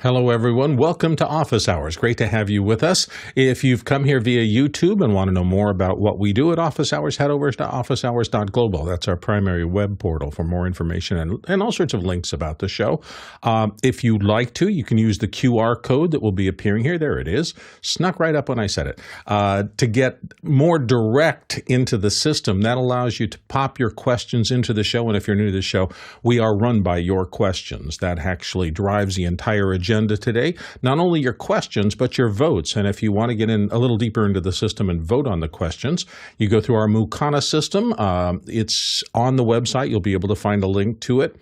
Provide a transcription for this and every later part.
Hello, everyone. Welcome to Office Hours. Great to have you with us. If you've come here via YouTube and want to know more about what we do at Office Hours, head over to officehours.global. That's our primary web portal for more information and all sorts of links about the show. If you'd like to, you can use the QR code that will be appearing here. There it is. Snuck right up when I said it. To get more direct into the system, that allows you to pop your questions into the show. And if you're new to the show, we are run by your questions. That actually drives the entire agenda today. Not only your questions, but your votes. And if you want to get in a little deeper into the system and vote on the questions, you go through our Mukana system. It's on the website. You'll be able to find a link to it.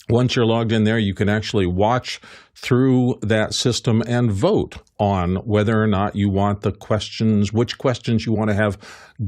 Once you're logged in there, you can actually watch through that system and vote on whether or not you want the questions, which questions you want to have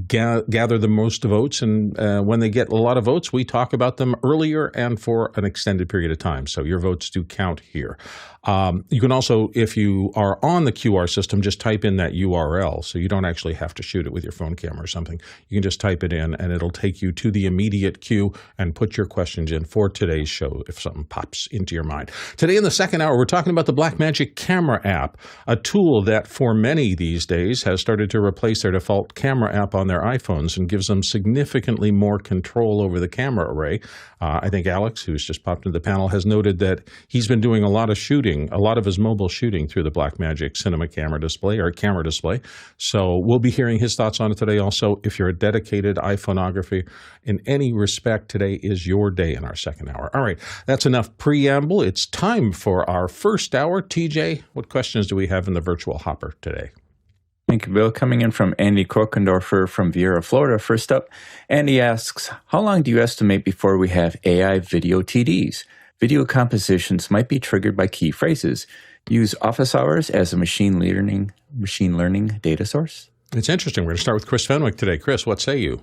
gather the most votes. And when they get a lot of votes, we talk about them earlier and for an extended period of time. So your votes do count here. You can also, if you are on the QR system, just type in that URL. So you don't actually have to shoot it with your phone camera or something. You can just type it in and it'll take you to the immediate queue and put your questions in for today's show if something pops into your mind. Today in the second hour, we're talking about the Blackmagic Camera App, a tool that for many these days has started to replace their default camera app on their iPhones and gives them significantly more control over the camera array. I think Alex, who's just popped into the panel, has noted that he's been doing a lot of shooting, a lot of his mobile shooting through the Blackmagic Cinema Camera display or camera display. So we'll be hearing his thoughts on it today. Also, if you're a dedicated iPhoneographer in any respect, today is your day in our second hour. All right, that's enough preamble. It's time for our first hour. TJ, what questions do we have in the virtual hopper today? Thank you, Bill. Coming in from Andy Korkendorfer from Viera, Florida. First up, Andy asks, how long do you estimate before we have AI video TDs? Video compositions might be triggered by key phrases. Use Office Hours as a machine learning data source? It's interesting. We're going to start with Chris Fenwick today. Chris, what say you?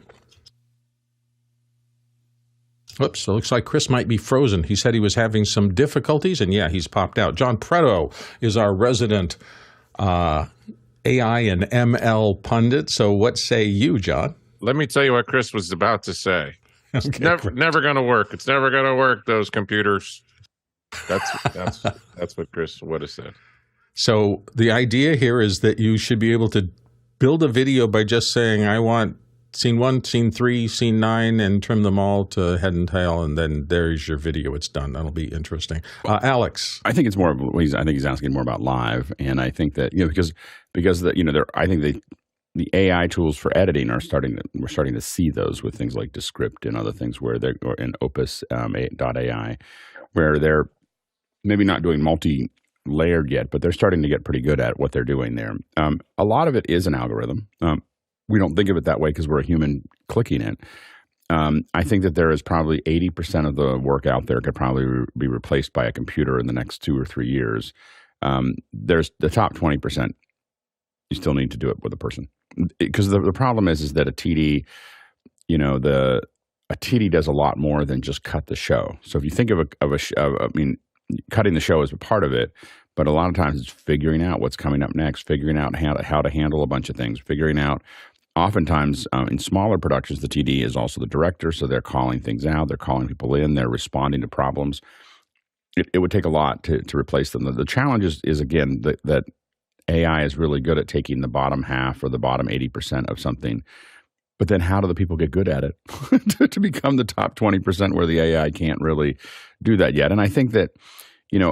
Oops, it looks like Chris might be frozen. He said he was having some difficulties, and yeah, he's popped out. John Preto is our resident AI and ML pundit. So what say you, John? Let me tell you what Chris was about to say. It's Okay, never going to work. It's never going to work, those computers. That's what Chris would have said. So the idea here is that you should be able to build a video by just saying, I want scene 1, scene 3, scene 9, and trim them all to head and tail, and then there's your video. It's done. That'll be interesting. Alex, I think it's more. I think he's asking more about live, and I think that because I think the AI tools for editing we're starting to see those with things like Descript and other things where they're in Opus .ai, where they're maybe not doing multi-layered yet, but they're starting to get pretty good at what they're doing there. A lot of it is an algorithm. We don't think of it that way because we're a human clicking it. I think that there is probably 80% of the work out there could probably be replaced by a computer in the next 2 or 3 years. There's the top 20%. You still need to do it with a person, because the problem is that a TD, a TD does a lot more than just cut the show. So if you think of cutting the show is a part of it, but a lot of times it's figuring out what's coming up next, figuring out how to handle a bunch of things, figuring out. Oftentimes, in smaller productions, the TD is also the director, so they're calling things out, they're calling people in, they're responding to problems. It would take a lot to replace them. The challenge is again, that AI is really good at taking the bottom half or the bottom 80% of something, but then how do the people get good at it to become the top 20% where the AI can't really do that yet? And I think that,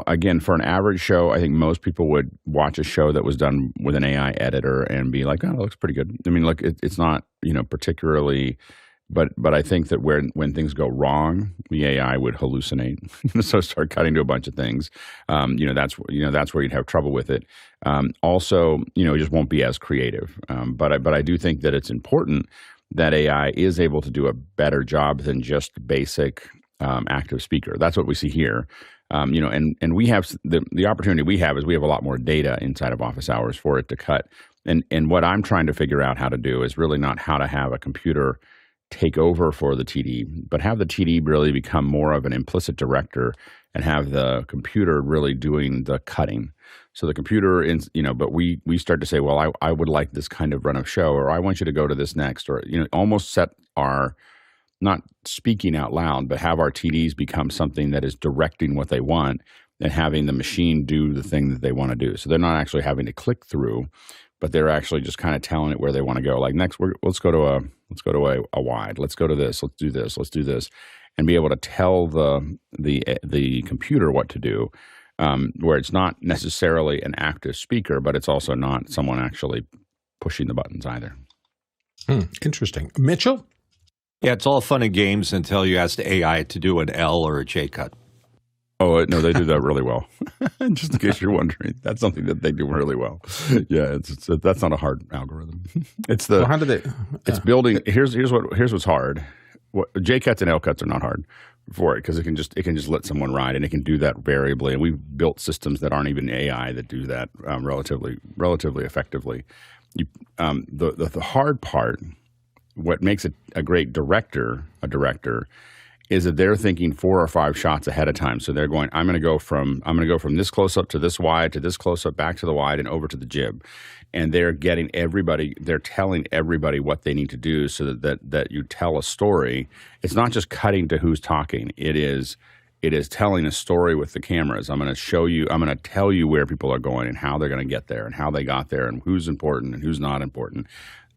again, for an average show, I think most people would watch a show that was done with an AI editor and be like, oh, it looks pretty good. I mean, look, it's not, particularly, but I think that when things go wrong, the AI would hallucinate, so start cutting to a bunch of things. That's where you'd have trouble with it. Also, it just won't be as creative. But I do think that it's important that AI is able to do a better job than just basic active speaker. That's what we see here. And we have the opportunity we have is we have a lot more data inside of Office Hours for it to cut. And what I'm trying to figure out how to do is really not how to have a computer take over for the TD, but have the TD really become more of an implicit director and have the computer really doing the cutting. So the computer, but we start to say, well, I would like this kind of run of show, or I want you to go to this next, or, almost set our, not speaking out loud, but have our TDs become something that is directing what they want. and having the machine do the thing that they want to do. So they're not actually having to click through, but they're actually just kind of telling it where they want to go. Like next, let's go to a wide. Let's go to this. Let's do this. Let's do this, and be able to tell the computer what to do, where it's not necessarily an active speaker, but it's also not someone actually pushing the buttons either. Interesting. Mitchell? Yeah, it's all fun and games until you ask the AI to do an L or a J cut. Oh, no, they do that really well. Just in case you're wondering, that's something that they do really well. Yeah, that's not a hard algorithm. It's the, well, how do they? It's building. Here's what's hard. J cuts and L cuts are not hard for it because it can just let someone ride, and it can do that variably. And we've built systems that aren't even AI that do that relatively effectively. The hard part, what makes a great director a director, is that they're thinking 4 or 5 shots ahead of time. So they're going, I'm going to go from this close up to this wide to this close up back to the wide and over to the jib, and they're telling everybody what they need to do so that you tell a story. It's not just cutting to who's talking. It is telling a story with the cameras. I'm going to tell you where people are going and how they're going to get there and how they got there and who's important and who's not important.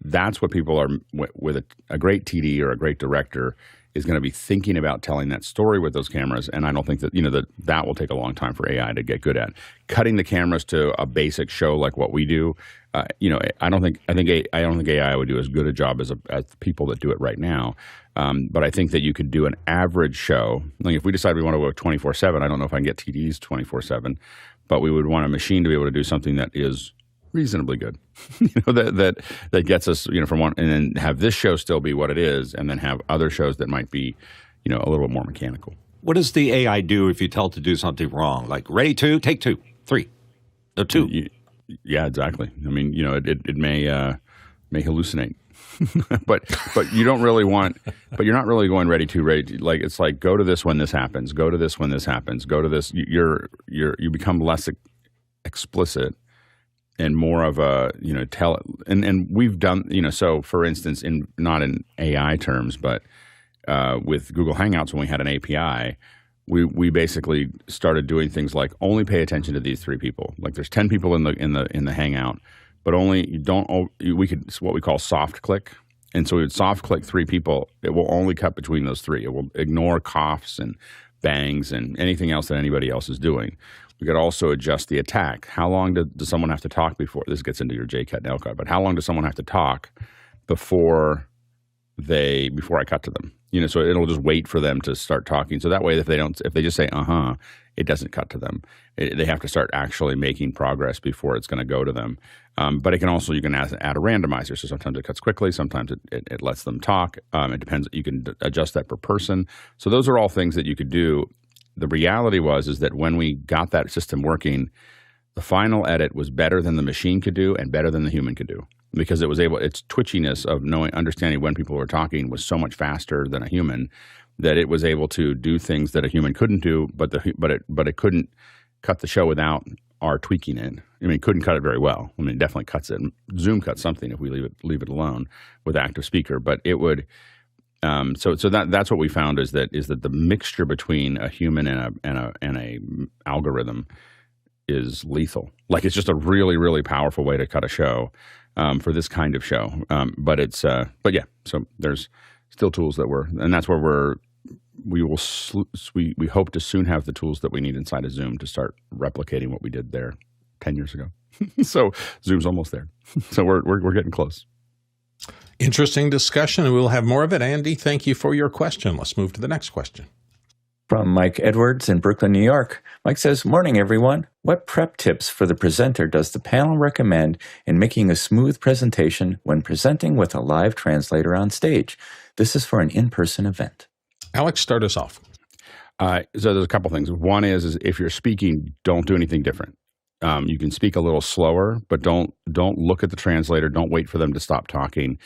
That's what people are with a great TD or a great director is going to be thinking about telling that story with those cameras. And I don't think that, that will take a long time for AI to get good at. Cutting the cameras to a basic show like what we do, I don't think AI would do as good a job as the people that do it right now. But I think that you could do an average show. Like if we decide we want to go 24/7, I don't know if I can get TDs 24/7, but we would want a machine to be able to do something that is reasonably good, that gets us, from one, and then have this show still be what it is, and then have other shows that might be, a little bit more mechanical. What does the AI do if you tell it to do something wrong? Like ready to take 2, 3, no 2. Yeah, exactly. I mean, it may hallucinate, but you don't really want. But you're not really going ready to. Like it's like go to this when this happens. Go to this when this happens. Go to this. You become less explicit. And more of a, tell it. And we've done, so for instance, not in AI terms, but with Google Hangouts, when we had an API, we basically started doing things like only pay attention to these 3 people. Like there's 10 people in the Hangout, but we could, it's what we call soft click. And so we would soft click 3 people. It will only cut between those 3. It will ignore coughs and bangs and anything else that anybody else is doing. We could also adjust the attack. How long does someone have to talk before? This gets into your J-cut and L-cut, but how long does someone have to talk before I cut to them? So it'll just wait for them to start talking. So that way, if they just say it doesn't cut to them. They have to start actually making progress before it's going to go to them. But you can add a randomizer. So sometimes it cuts quickly, sometimes it lets them talk. It depends. You can adjust that per person. So those are all things that you could do. The reality is that when we got that system working, the final edit was better than the machine could do and better than the human could do, because its twitchiness of understanding when people were talking was so much faster than a human that it was able to do things that a human couldn't do, but it couldn't cut the show without our tweaking it. I mean, it couldn't cut it very well. I mean, it definitely cuts it. Zoom cuts something if we leave it alone with active speaker, but it would. So that's what we found is that the mixture between a human and a algorithm is lethal. Like it's just a really, really powerful way to cut a show for this kind of show. But yeah. So there's still tools and that's where we hope to soon have the tools that we need inside of Zoom to start replicating what we did there 10 years ago. So Zoom's almost there. So we're getting close. Interesting discussion, and we'll have more of it. Andy, thank you for your question. Let's move to the next question. From Mike Edwards in Brooklyn, New York. Mike says, morning, everyone. What prep tips for the presenter does the panel recommend in making a smooth presentation when presenting with a live translator on stage? This is for an in-person event. Alex, start us off. So there's a couple things. One is if you're speaking, don't do anything different. You can speak a little slower, but don't look at the translator. Don't wait for them to stop talking.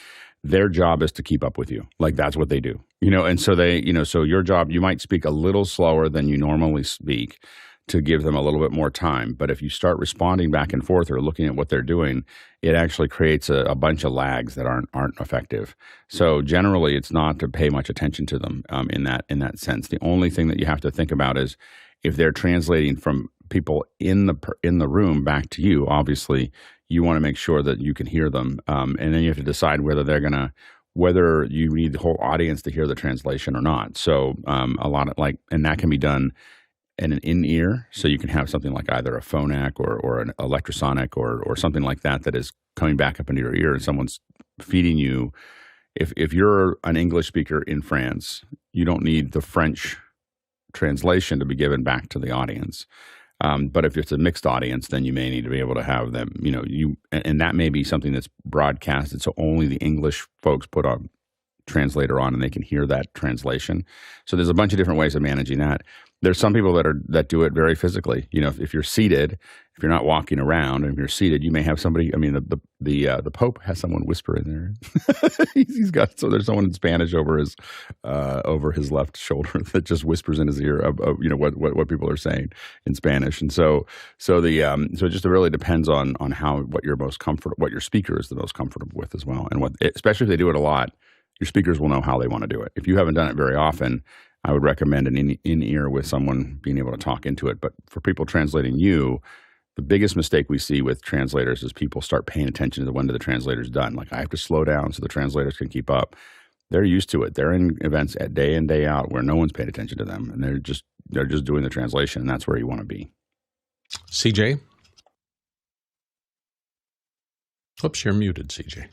Their job is to keep up with you. Like that's what they do, and so so your job, you might speak a little slower than you normally speak to give them a little bit more time. But if you start responding back and forth or looking at what they're doing, it actually creates a bunch of lags that aren't effective. So generally it's not to pay much attention to them in that sense. The only thing that you have to think about is if they're translating from people in the room back to you, obviously you want to make sure that you can hear them, and then you have to decide whether you need the whole audience to hear the translation or not. So a lot of and that can be done in an in-ear, so you can have something like either a phonak or an electrosonic or something like that is coming back up into your ear, and someone's feeding you. If you're an English speaker in France, you don't need the French translation to be given back to the audience. But if it's a mixed audience, then you may need to be able to have them, and that may be something that's broadcasted, so only the English folks put a translator on and they can hear that translation. So there's a bunch of different ways of managing that. There's some people that do it very physically. If you're seated, if you're not walking around, and if you're seated, you may have somebody. I mean, the Pope has someone whisper in there. There's someone in Spanish over his left shoulder that just whispers in his ear of what people are saying in Spanish. And so it just really depends on what your speaker is the most comfortable with as well, and especially if they do it a lot, your speakers will know how they want to do it. If you haven't done it very often, I would recommend an in-ear with someone being able to talk into it. But for people translating you, the biggest mistake we see with translators is people start paying attention to when the translator's done. Like, I have to slow down so the translators can keep up. They're used to it. They're in events at day in, day out where no one's paying attention to them, and they're just doing the translation, and that's where you want to be. CJ? Oops, you're muted, CJ.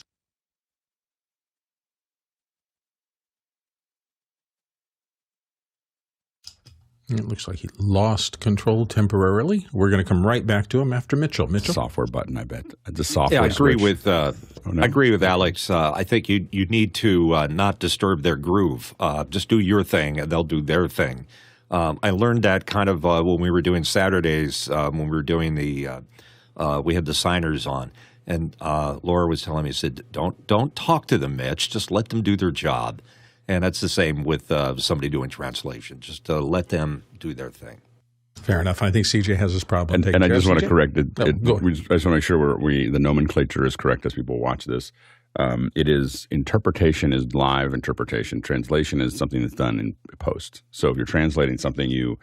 It looks like he lost control temporarily. We're going to come right back to him after Mitchell. Mitchell? Software button, I bet. The software I agree switch. I agree with Alex. I think you need to not disturb their groove. Just do your thing, and they'll do their thing. I learned that kind of when we were doing Saturdays, when we were doing we had the signers on. And Laura was telling me, said, don't talk to them, Mitch. Just let them do their job. And that's the same with somebody doing translation. Just let them do their thing. Fair enough. I think CJ has this problem. And I just want to correct it. I just want to make sure the nomenclature is correct as people watch this. It is interpretation is live interpretation. Translation is something that's done in post. So if you're translating something, you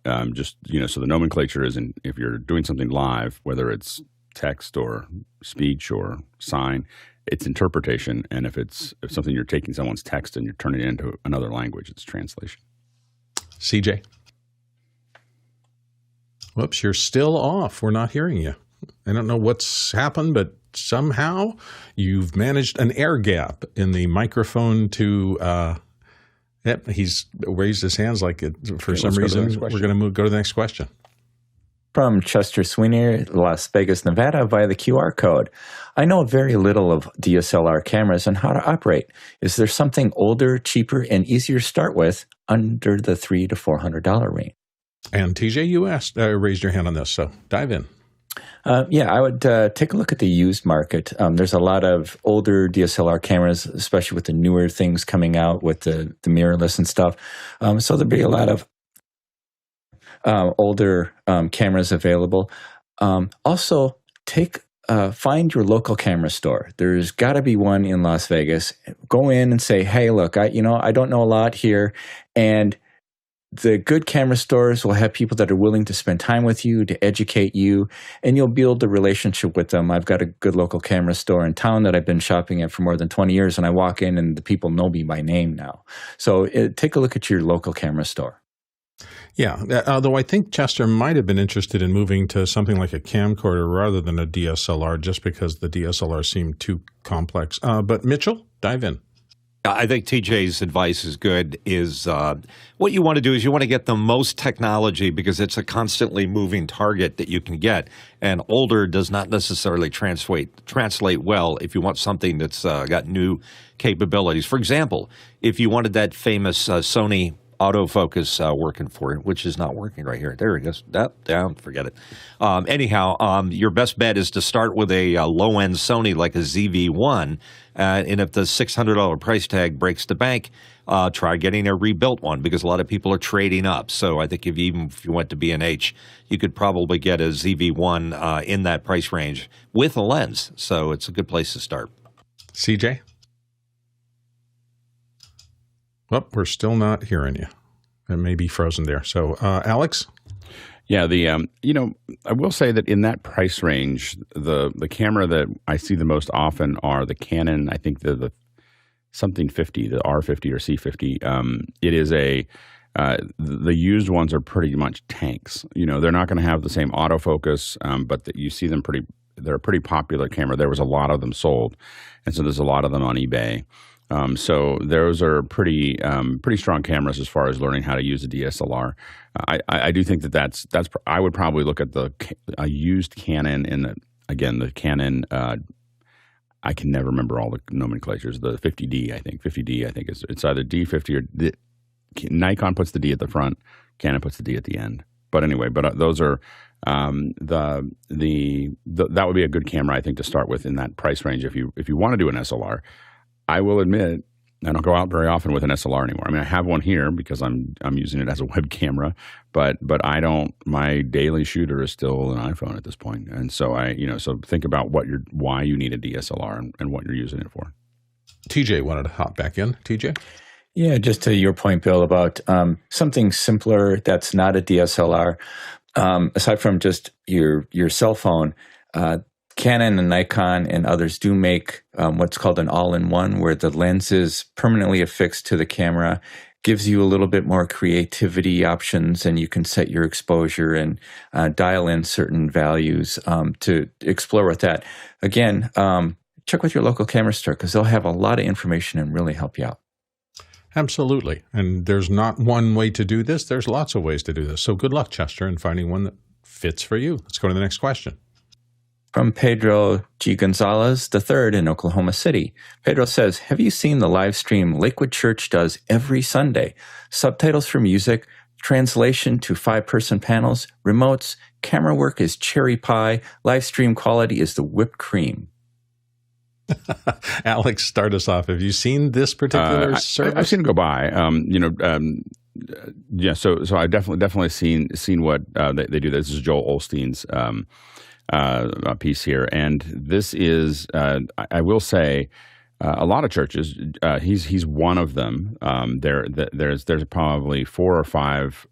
so the nomenclature is if you're doing something live, whether it's text or speech or sign, it's interpretation, and if something you're taking someone's text and you're turning it into another language, it's translation. CJ? Whoops, you're still off. We're not hearing you. I don't know what's happened, but somehow you've managed an air gap in the microphone to yep, he's raised his hands for some reason. We're going to go to the next question. From Chester Sweeney, Las Vegas, Nevada, via the QR code. I know very little of DSLR cameras and how to operate. Is there something older, cheaper, and easier to start with under the $300 to $400 range? And TJ, you raised your hand on this, so dive in. I would take a look at the used market. There's a lot of older DSLR cameras, especially with the newer things coming out with the mirrorless and stuff. So there'll be a lot of older cameras available. Also, find your local camera store. There's got to be one in Las Vegas. Go in and say, hey, look, I don't know a lot here. And the good camera stores will have people that are willing to spend time with you, to educate you, and you'll build a relationship with them. I've got a good local camera store in town that I've been shopping at for more than 20 years, and I walk in and the people know me by name now. So take a look at your local camera store. Yeah, although I think Chester might have been interested in moving to something like a camcorder rather than a DSLR just because the DSLR seemed too complex. But Mitchell, dive in. I think TJ's advice is good. What you want to do is you want to get the most technology because it's a constantly moving target that you can get. And older does not necessarily translate well if you want something that's got new capabilities. For example, if you wanted that famous Sony autofocus working for it, which is not working right here. There it goes. Down, forget it. Anyhow, your best bet is to start with a low-end Sony like a ZV-1, and if the $600 price tag breaks the bank, try getting a rebuilt one because a lot of people are trading up. So I think even if you went to B&H, you could probably get a ZV-1 in that price range with a lens. So it's a good place to start. CJ? Well, we're still not hearing you. It may be frozen there. So, Alex? Yeah, I will say that in that price range, the camera that I see the most often are the Canon. I think the something 50, the R50 or C50. It is the used ones are pretty much tanks. They're not going to have the same autofocus, but you see them they're a pretty popular camera. There was a lot of them sold, and so there's a lot of them on eBay. So those are pretty strong cameras as far as learning how to use a DSLR. I do think that's I would probably look at a used Canon the Canon. I can never remember all the nomenclatures. The 50D, I think 50D. I think it's either D50 or Nikon puts the D at the front, Canon puts the D at the end. But anyway, those are that would be a good camera I think to start with in that price range if you want to do an SLR. I will admit, I don't go out very often with an SLR anymore. I mean, I have one here because I'm using it as a web camera, but I don't. My daily shooter is still an iPhone at this point, and so so think about why you need a DSLR and what you're using it for. TJ wanted to hop back in. TJ. Yeah, just to your point, Bill, about something simpler that's not a DSLR, aside from just your cell phone. Canon and Nikon and others do make what's called an all-in-one, where the lens is permanently affixed to the camera, gives you a little bit more creativity options, and you can set your exposure and dial in certain values to explore with that. Again, check with your local camera store because they'll have a lot of information and really help you out. Absolutely. And there's not one way to do this. There's lots of ways to do this. So good luck, Chester, in finding one that fits for you. Let's go to the next question. From Pedro G. Gonzalez III in Oklahoma City. Pedro says, have you seen the live stream Lakewood Church does every Sunday? Subtitles for music, translation to 5-person panels, remotes, camera work is cherry pie, live stream quality is the whipped cream. Alex, start us off. Have you seen this particular service? I've seen it go by. Yeah, so I've definitely seen what they do. This is Joel Osteen's piece here, and this is I will say a lot of churches. He's one of them. There's probably 4 or 5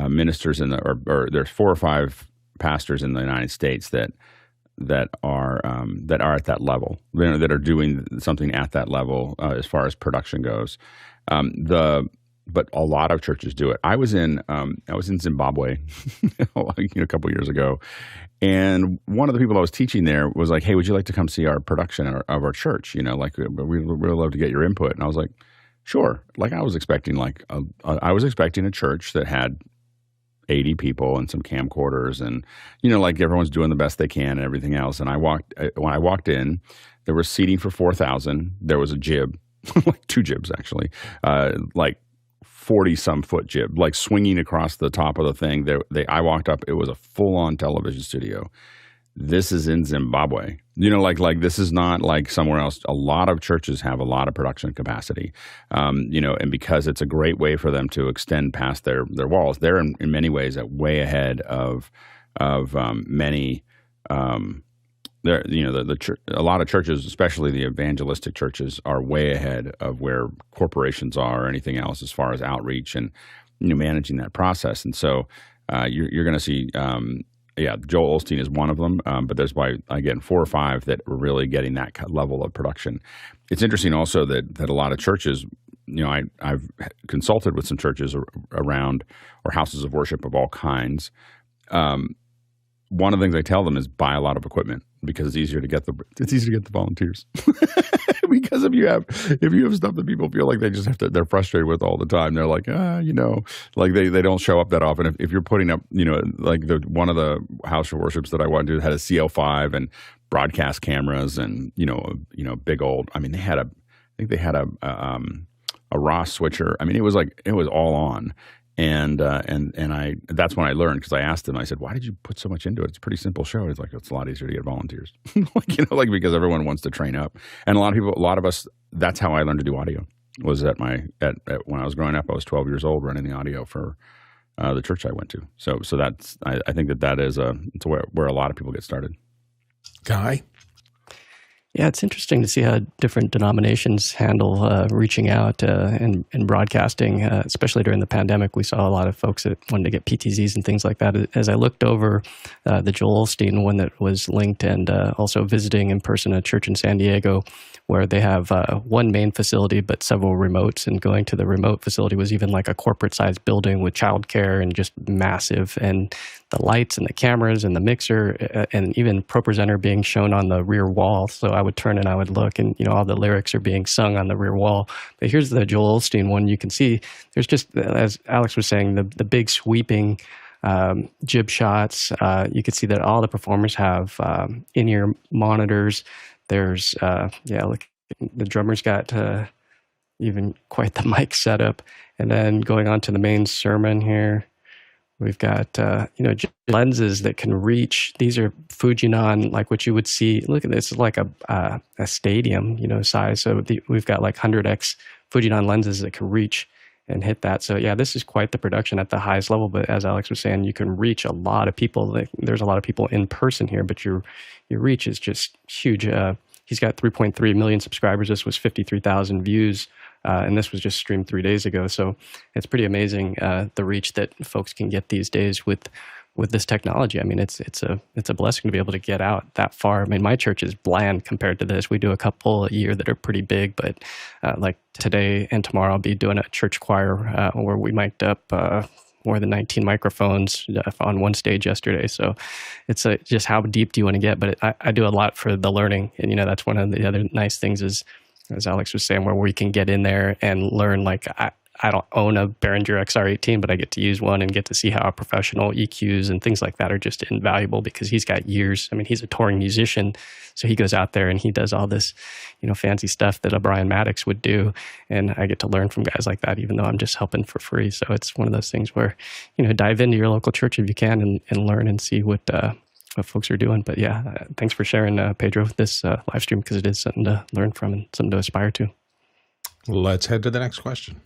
ministers or there's 4 or 5 pastors in the United States that are at that level, that are doing something at that level as far as production goes. But a lot of churches do it. I was in Zimbabwe a couple years ago, and one of the people I was teaching there was like, "Hey, would you like to come see our production of our church? We'd really love to get your input." And I was like, "Sure." Like I was expecting a church that had 80 people and some camcorders, and like everyone's doing the best they can and everything else. And when I walked in, there was seating for 4,000. There was a jib, like 2 jibs actually, like 40-some foot jib, like swinging across the top of the thing. I walked up, it was a full-on television studio. This is in Zimbabwe. Like this is not like somewhere else. A lot of churches have a lot of production capacity, and because it's a great way for them to extend past their walls. They're in many ways way ahead of many. A lot of churches, especially the evangelistic churches, are way ahead of where corporations are or anything else as far as outreach and managing that process. And so you're going to see, Joel Osteen is one of them, but there's 4 or 5 that are really getting that level of production. It's interesting also that a lot of churches, I've consulted with some churches around, or houses of worship of all kinds. One of the things I tell them is buy a lot of equipment because it's easier to get the volunteers. Because if you have stuff that people feel like they're frustrated with all the time, they're like, like they don't show up that often. If you're putting up, like one of the house of worships that I went to had a CL5 and broadcast cameras and big old. I mean, they had a Ross switcher. I mean, it was all on. And that's when I learned, because I asked him, I said, why did you put so much into it? It's a pretty simple show. He's like, it's a lot easier to get volunteers. Because everyone wants to train up. And a lot of us, that's how I learned to do audio, was when I was growing up. I was 12 years old running the audio for the church I went to. So that's, I think that is it's where a lot of people get started. Guy? Yeah, it's interesting to see how different denominations handle reaching out and broadcasting, especially during the pandemic. We saw a lot of folks that wanted to get PTZs and things like that. As I looked over the Joel Osteen one that was linked, and also visiting in person a church in San Diego where they have one main facility but several remotes, and going to the remote facility was even like a corporate-sized building with childcare and just massive, and the lights and the cameras and the mixer and even ProPresenter being shown on the rear wall. So I would turn and I would look, and all the lyrics are being sung on the rear wall. But here's the Joel Osteen one. You can see there's just, as Alex was saying, the big sweeping jib shots. You can see that all the performers have in-ear monitors. There's, look, the drummer's got even quite the mic setup. And then going on to the main sermon here, we've got, lenses that can reach. These are Fujinon, like what you would see. Look at this, it's like a stadium, size. So we've got like 100x Fujinon lenses that can reach and hit that. So yeah, this is quite the production at the highest level. But as Alex was saying, you can reach a lot of people. There's a lot of people in person here, but your reach is just huge. He's got 3.3 million subscribers. This was 53,000 views. And this was just streamed 3 days ago. So it's pretty amazing, the reach that folks can get these days with this technology. I mean, it's a blessing to be able to get out that far. I mean, my church is bland compared to this. We do a couple a year that are pretty big, but like today and tomorrow I'll be doing a church choir where we mic'd up more than 19 microphones on one stage yesterday. So it's just how deep do you want to get? But I do a lot for the learning. And, that's one of the other nice things is, as Alex was saying, where we can get in there and learn. Like I don't own a Behringer XR18, but I get to use one and get to see how professional EQs and things like that are just invaluable because he's got years. I mean, he's a touring musician, so he goes out there and he does all this, fancy stuff that a Brian Maddox would do. And I get to learn from guys like that, even though I'm just helping for free. So it's one of those things where, dive into your local church if you can and learn and see what folks are doing. But yeah, thanks for sharing, Pedro, this live stream, because it is something to learn from and something to aspire to. Let's head to the next question.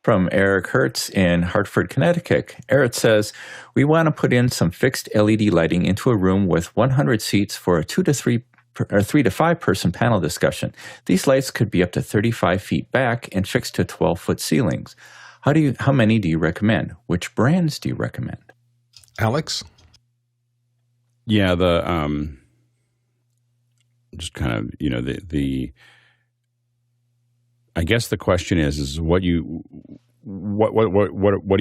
From Eric Hertz in Hartford, Connecticut. Eric says, we want to put in some fixed LED lighting into a room with 100 seats for a 3 to 5 person panel discussion. These lights could be up to 35 feet back and fixed to 12-foot ceilings. How many do you recommend? Which brands do you recommend? Alex? Yeah, just kind of, I guess the question is what do you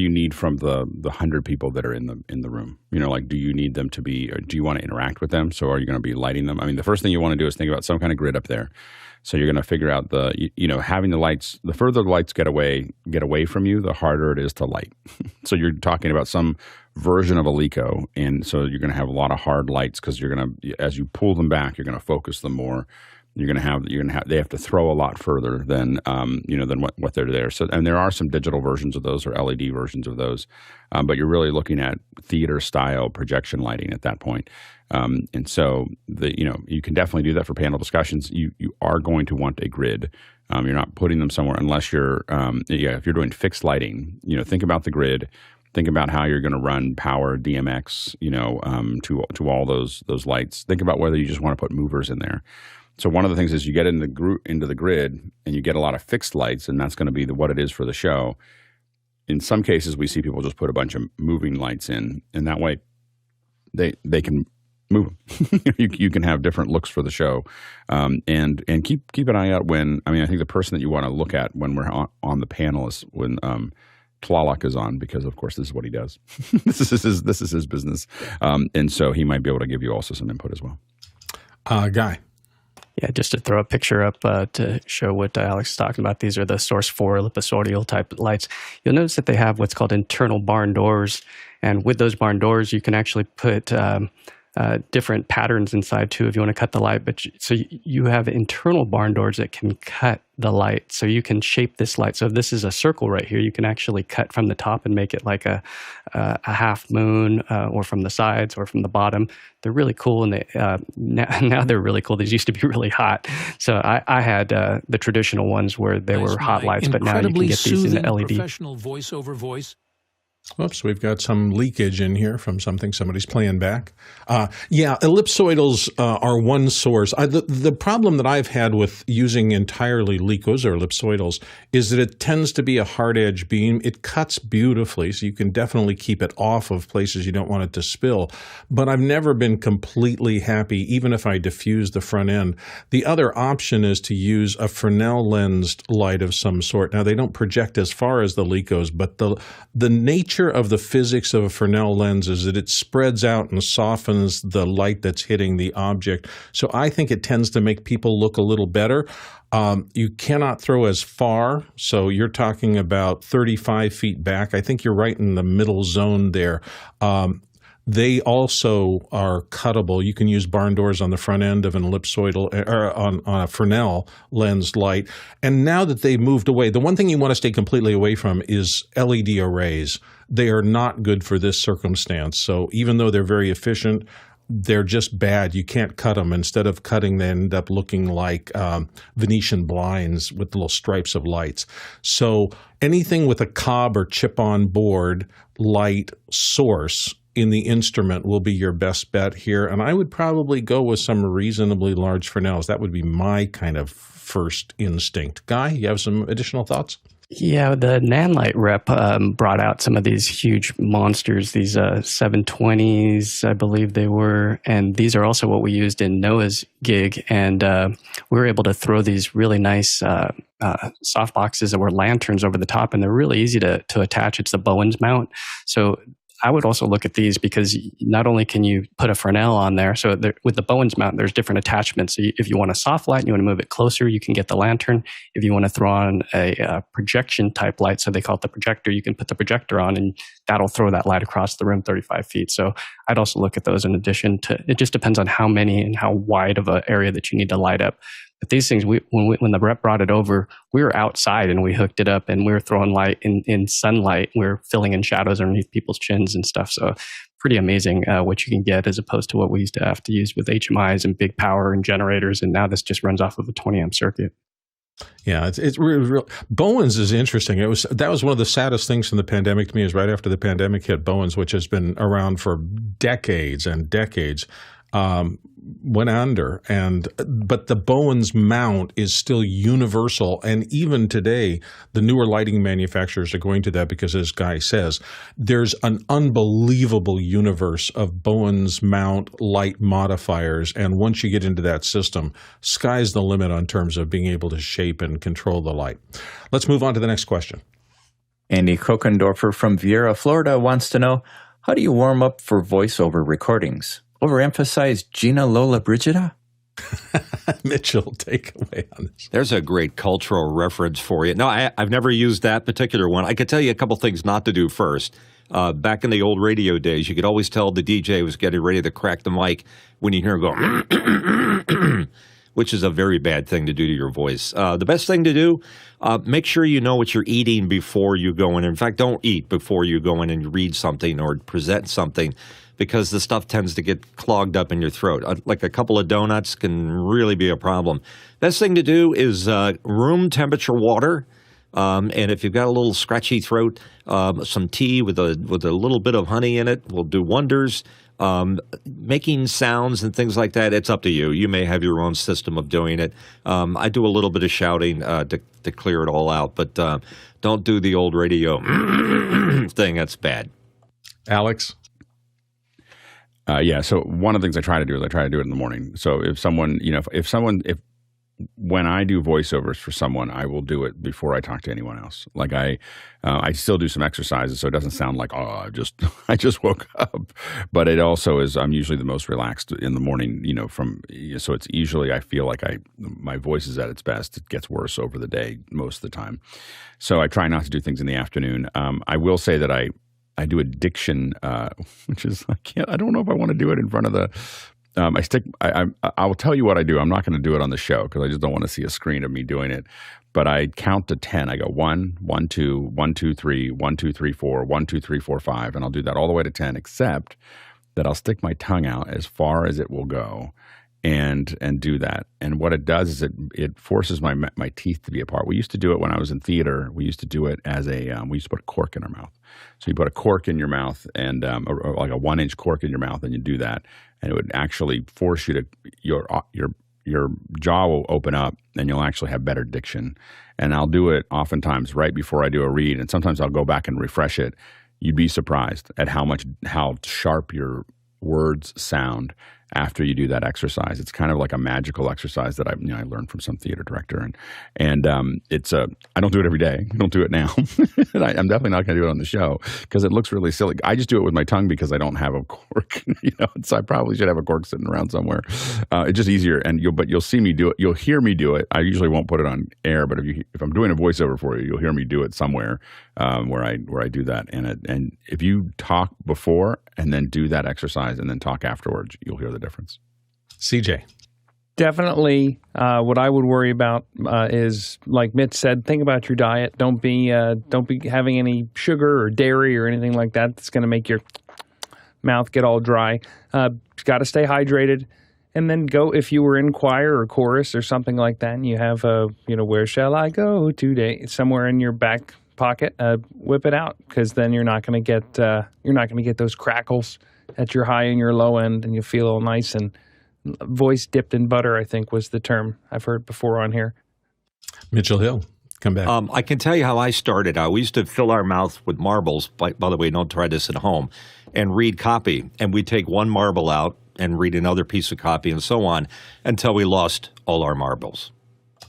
need from the 100 people that are in the room? Do you need them to be, or do you want to interact with them? So are you going to be lighting them? I mean, the first thing you want to do is think about some kind of grid up there. So you're going to figure out having the lights, the further the lights get away from you, the harder it is to light. So you're talking about some version of a LECO. And so you're going to have a lot of hard lights because as you pull them back, you're going to focus them more. They have to throw a lot further than what they're there. So, and there are some digital versions of those or LED versions of those, but you're really looking at theater style projection lighting at that point. And so you can definitely do that for panel discussions. You are going to want a grid. You're not putting them somewhere unless you're, if you're doing fixed lighting, think about the grid. Think about how you're going to run power, DMX, to all those lights. Think about whether you just want to put movers in there. So one of the things is you get into the grid and you get a lot of fixed lights, and that's going to be what it is for the show. In some cases, we see people just put a bunch of moving lights in, and that way they can move them. You can have different looks for the show, and keep an eye out I think the person that you want to look at when we're on the panel is when Tlaloc is on, because of course this is what he does. this is his business, and so he might be able to give you also some input as well. Guy. Yeah, just to throw a picture up to show what Alex is talking about. These are the Source 4 ellipsoidal type lights. You'll notice that they have what's called internal barn doors. And with those barn doors, you can actually put different patterns inside too if you want to cut the light. But so you have internal barn doors that can cut the light. So you can shape this light. So if this is a circle right here, you can actually cut from the top and make it like a half moon, or from the sides or from the bottom. They're really cool, and now they're really cool. These used to be really hot. So I had the traditional ones where they were hot lights, but now you can get these in the LED. Professional voiceover voice. Whoops, we've got some leakage in here from something somebody's playing back. Yeah, ellipsoidals are one source. The problem that I've had with using entirely Licos or ellipsoidals is that it tends to be a hard edge beam. It cuts beautifully, so you can definitely keep it off of places you don't want it to spill. But I've never been completely happy, even if I diffuse the front end. The other option is to use a Fresnel lensed light of some sort. Now, they don't project as far as the Licos, but the nature of the physics of a Fresnel lens is that it spreads out and softens the light that's hitting the object. So I think it tends to make people look a little better. You cannot throw as far, so you're talking about 35 feet back. I think you're right in the middle zone there. They also are cuttable. You can use barn doors on the front end of an ellipsoidal or on a Fresnel lens light. And now that they've moved away, the one thing you want to stay completely away from is LED arrays. They are not good for this circumstance. So even though they're very efficient, they're just bad. You can't cut them. Instead of cutting, they end up looking like Venetian blinds with little stripes of lights. So anything with a cob or chip-on board light source in the instrument will be your best bet here. And I would probably go with some reasonably large Fresnels. That would be my kind of first instinct. Guy, you have some additional thoughts? Yeah, the Nanlite rep brought out some of these huge monsters, these 720s, I believe they were. And these are also what we used in Noah's gig. And we were able to throw these really nice soft boxes that were lanterns over the top. And they're really easy to attach. It's the Bowens mount. So I would also look at these because not only can you put a Fresnel on there, so with the Bowens mount, there's different attachments. So if you want a soft light and you want to move it closer, you can get the lantern. If you want to throw on a projection type light, so they call it the projector, you can put the projector on and that'll throw that light across the room 35 feet. So I'd also look at those in addition to, it just depends on how many and how wide of an area that you need to light up. But these things, when the rep brought it over, we were outside and we hooked it up and we were throwing light in sunlight. We were filling in shadows underneath people's chins and stuff. So pretty amazing what you can get as opposed to what we used to have to use with HMIs and big power and generators. And now this just runs off of a 20 amp circuit. Yeah, it's real. Bowens is interesting. That was one of the saddest things from the pandemic to me is right after the pandemic hit, Bowens, which has been around for decades and decades, went under. But the Bowens mount is still universal. And even today, the newer lighting manufacturers are going to that because, as Guy says, there's an unbelievable universe of Bowens mount light modifiers. And once you get into that system, sky's the limit on terms of being able to shape and control the light. Let's move on to the next question. Andy Kokendorfer from Viera, Florida wants to know, how do you warm up for voiceover recordings? Overemphasize Gina lolibridgida? Mitchell, take away on this. There's a great cultural reference for you. No, I've never used that particular one. I could tell you a couple things not to do first. Back in the old radio days, you could always tell the DJ was getting ready to crack the mic when you hear him go, which is a very bad thing to do to your voice. The best thing to do, make sure you know what you're eating before you go in. In fact, don't eat before you go in and read something or present something, because the stuff tends to get clogged up in your throat. Like a couple of donuts can really be a problem. Best thing to do is room temperature water. And if you've got a little scratchy throat, some tea with a little bit of honey in it will do wonders. Making sounds and things like that, it's up to you. You may have your own system of doing it. I do a little bit of shouting to clear it all out, but don't do the old radio thing. That's bad. Alex? Yeah. So one of the things I try to do is I try to do it in the morning. So if someone, when I do voiceovers for someone, I will do it before I talk to anyone else. Like I still do some exercises, so it doesn't sound like, I just woke up. But it also is, I'm usually the most relaxed in the morning, so it's usually, I feel like my voice is at its best. It gets worse over the day most of the time. So I try not to do things in the afternoon. I will say that I do a diction, which is, I don't know if I want to do it in front of the, I will tell you what I do. I'm not going to do it on the show because I just don't want to see a screen of me doing it. But I count to 10. I go 1, 1, 2, 1, 2, 3, 1, 2, 3, 4, 1, 2, 3, 4, 5. And I'll do that all the way to 10, except that I'll stick my tongue out as far as it will go. and do that. And what it does is it forces my teeth to be apart. We used to do it when I was in theater. We used to do it as we used to put a cork in our mouth. So you put a cork in your mouth and or like a 1-inch cork in your mouth, and you do that, and it would actually force you to your jaw will open up, and you'll actually have better diction. And I'll do it oftentimes right before I do a read, and sometimes I'll go back and refresh it. You'd be surprised at how sharp your words sound after you do that exercise. It's kind of like a magical exercise that I learned from some theater director, and it's I don't do it every day. I don't do it now. I'm definitely not going to do it on the show because it looks really silly. I just do it with my tongue because I don't have a cork, so I probably should have a cork sitting around somewhere. It's just easier, but you'll see me do it. You'll hear me do it. I usually won't put it on air, but if I'm doing a voiceover for you, you'll hear me do it somewhere where I do that. And if you talk before and then do that exercise and then talk afterwards, you'll hear the difference. CJ. Definitely, what I would worry about is, like Mitch said, think about your diet. Don't be having any sugar or dairy or anything like that. That's going to make your mouth get all dry. Got to stay hydrated, and then go if you were in choir or chorus or something like that, and you have where shall I go today? Somewhere in your back pocket, whip it out, because then you're not going to get those crackles at your high and your low end, and you feel all nice and voice dipped in butter, I think was the term I've heard before on here. Mitchell Hill, come back. I can tell you how I started out. We used to fill our mouth with marbles. By the way, don't try this at home. And read copy. And we'd take one marble out and read another piece of copy and so on until we lost all our marbles.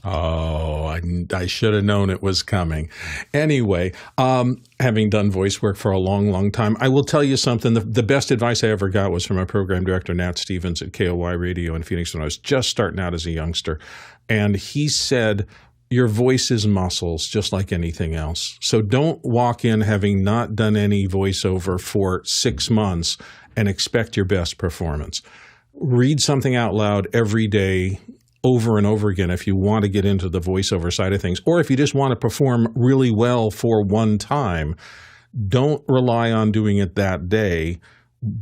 Oh, I should have known it was coming. Anyway, having done voice work for a long, long time, I will tell you something. The best advice I ever got was from our program director, Nat Stevens at KOY Radio in Phoenix when I was just starting out as a youngster. And he said, your voice is muscles, just like anything else. So don't walk in having not done any voiceover for 6 months and expect your best performance. Read something out loud every day, over and over again, if you want to get into the voiceover side of things, or if you just want to perform really well for one time. Don't rely on doing it that day.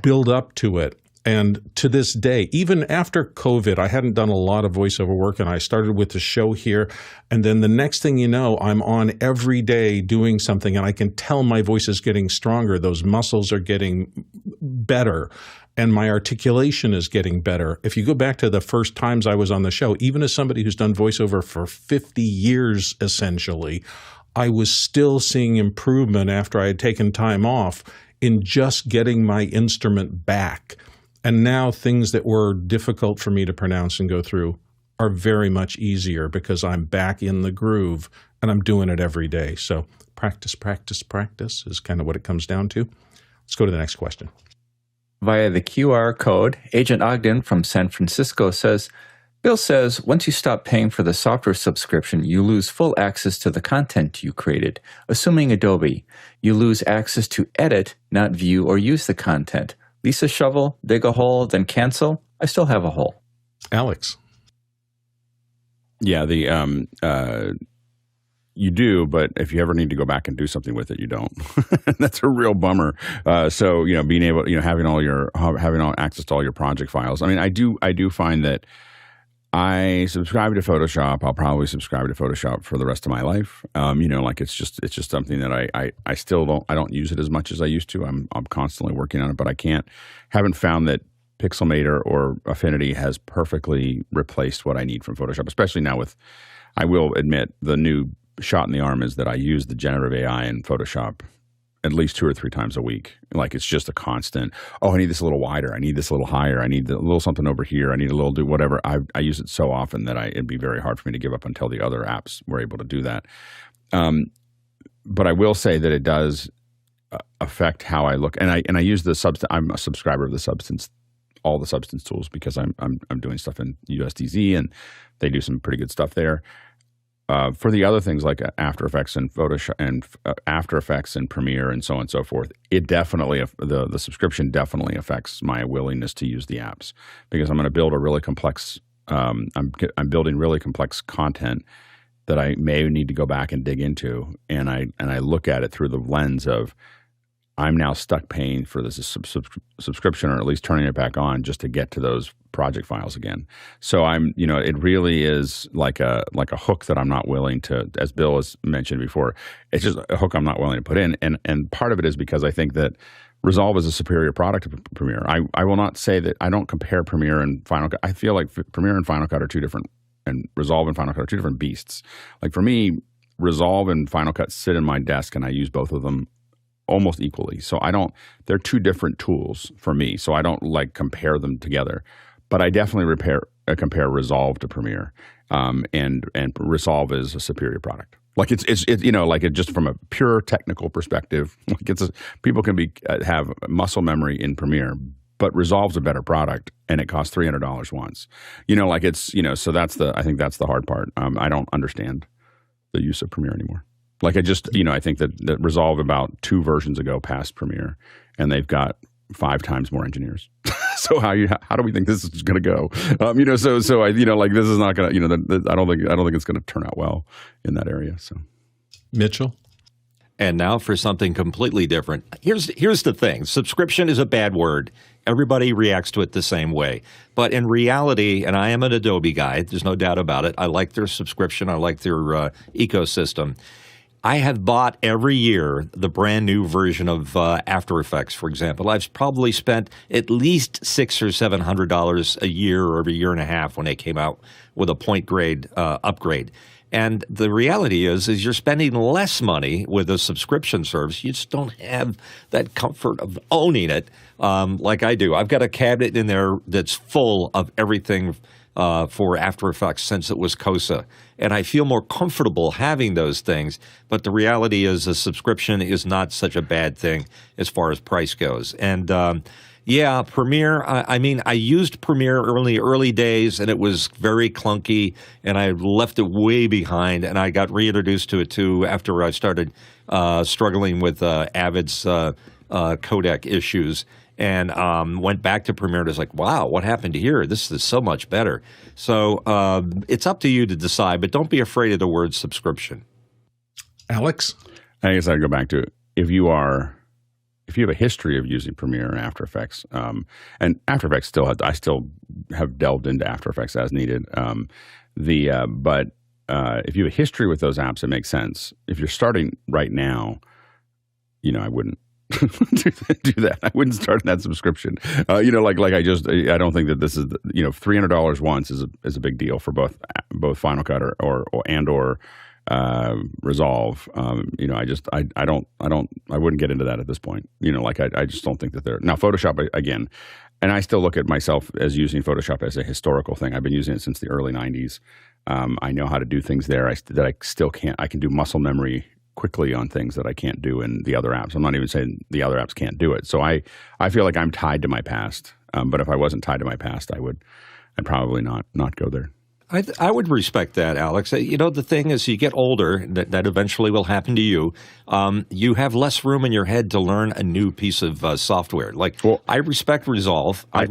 Build up to it. And to this day, even after COVID, I hadn't done a lot of voiceover work, and I started with the show here. And then the next thing you know, I'm on every day doing something, and I can tell my voice is getting stronger. Those muscles are getting better, and my articulation is getting better. If you go back to the first times I was on the show, even as somebody who's done voiceover for 50 years, essentially, I was still seeing improvement after I had taken time off in just getting my instrument back. And now things that were difficult for me to pronounce and go through are very much easier because I'm back in the groove and I'm doing it every day. So practice, practice, practice is kind of what it comes down to. Let's go to the next question. Via the QR code, Agent Ogden from San Francisco says, Bill says once you stop paying for the software subscription, you lose full access to the content you created. Assuming Adobe, you lose access to edit, not view or use the content. Lease a shovel, dig a hole, then cancel. I still have a hole. Alex. Yeah, you do, but if you ever need to go back and do something with it, you don't. That's a real bummer. So being able, having all access to all your project files. I mean, I do find that I subscribe to Photoshop. I'll probably subscribe to Photoshop for the rest of my life. It's just something that I still don't use it as much as I used to. I'm constantly working on it, but haven't found that Pixelmator or Affinity has perfectly replaced what I need from Photoshop, especially now with, I will admit, the new shot in the arm is that I use the generative AI in Photoshop at least 2 or 3 times a week. Like it's just a constant, I need this a little wider. I need this a little higher. I need a little something over here. I need a little do whatever. I use it so often that it'd be very hard for me to give up until the other apps were able to do that. But I will say that it does affect how I look. And I use I'm a subscriber of all the Substance tools because I'm doing stuff in USDZ and they do some pretty good stuff there. For the other things like After Effects and Photoshop and After Effects and Premiere and so on and so forth, it definitely the subscription definitely affects my willingness to use the apps because I'm going to build a really complex. I'm building really complex content that I may need to go back and dig into, and I look at it through the lens of I'm now stuck paying for this subscription or at least turning it back on just to get to those project files again. So it really is like a hook that I'm not willing to, as Bill has mentioned before, it's just a hook I'm not willing to put in. And part of it is because I think that Resolve is a superior product to Premiere. I will not say that I don't compare Premiere and Final Cut. I feel like Premiere and Final Cut are two different, and Resolve and Final Cut are two different beasts. Like for me, Resolve and Final Cut sit in my desk and I use both of them almost equally. So they're two different tools for me. So I don't like compare them together, but I definitely compare Resolve to Premiere. And Resolve is a superior product. Like it's just from a pure technical perspective, like people can have muscle memory in Premiere, but Resolve's a better product and it costs $300 once. So I think that's the hard part. I don't understand the use of Premiere anymore. Like I think that Resolve about 2 versions ago passed Premiere, and they've got 5 times more engineers. So how do we think this is going to go? This is not going to. I don't think it's going to turn out well in that area. So, Mitchell. And now for something completely different. Here's the thing. Subscription is a bad word. Everybody reacts to it the same way. But in reality, and I am an Adobe guy, there's no doubt about it. I like their subscription. I like their ecosystem. I have bought every year the brand new version of After Effects, for example. I've probably spent at least $600 or $700 a year or every year and a half when they came out with a point grade upgrade. And the reality is you're spending less money with a subscription service. You just don't have that comfort of owning it like I do. I've got a cabinet in there that's full of everything for After Effects since it was COSA. And I feel more comfortable having those things. But the reality is a subscription is not such a bad thing as far as price goes. And Premiere, I used Premiere early days, and it was very clunky, and I left it way behind, and I got reintroduced to it, too, after I started struggling with Avid's codec issues. And went back to Premiere and was like, wow, what happened here? This is so much better. So it's up to you to decide, but don't be afraid of the word subscription. Alex? I guess I'd go back to if you have a history of using Premiere and After Effects, and After Effects I still have delved into After Effects as needed. But if you have a history with those apps, it makes sense. If you're starting right now, I wouldn't. do that. I wouldn't start that subscription. I don't think that this is $300 once is a big deal for both Final Cut or Resolve. I wouldn't get into that at this point. I just don't think that they're now Photoshop again. And I still look at myself as using Photoshop as a historical thing. I've been using it since the early 90s. I know how to do things there that I still can't. I can do muscle memory quickly on things that I can't do in the other apps. I'm not even saying the other apps can't do it. So I feel like I'm tied to my past. But if I wasn't tied to my past, I'd probably not go there. I would respect that, Alex. The thing is, you get older, that eventually will happen to you. You have less room in your head to learn a new piece of software. I respect Resolve. I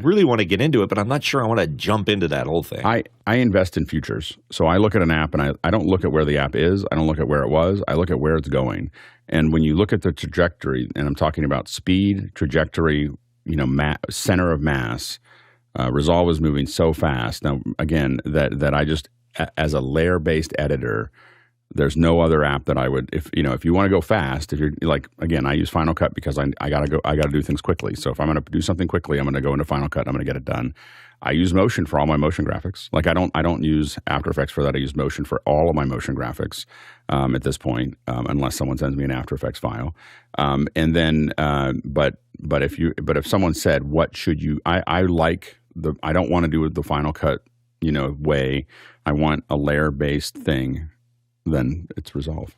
really want to get into it, but I'm not sure I want to jump into that whole thing. I invest in futures. So I look at an app, and I don't look at where the app is. I don't look at where it was. I look at where it's going. And when you look at the trajectory, and I'm talking about speed, trajectory, center of mass, Resolve is moving so fast. Now, again, that I just, as a layer-based editor, there's no other app that I would, if you want to go fast, if you're again, I use Final Cut because I gotta do things quickly. So if I'm going to do something quickly, I'm going to go into Final Cut. I'm going to get it done. I use Motion for all my motion graphics. I don't use After Effects for that. I use Motion for all of my motion graphics at this point, unless someone sends me an After Effects file. But if someone said, what should you? I don't want to do it the Final Cut, way. I want a layer-based thing. Then it's Resolve.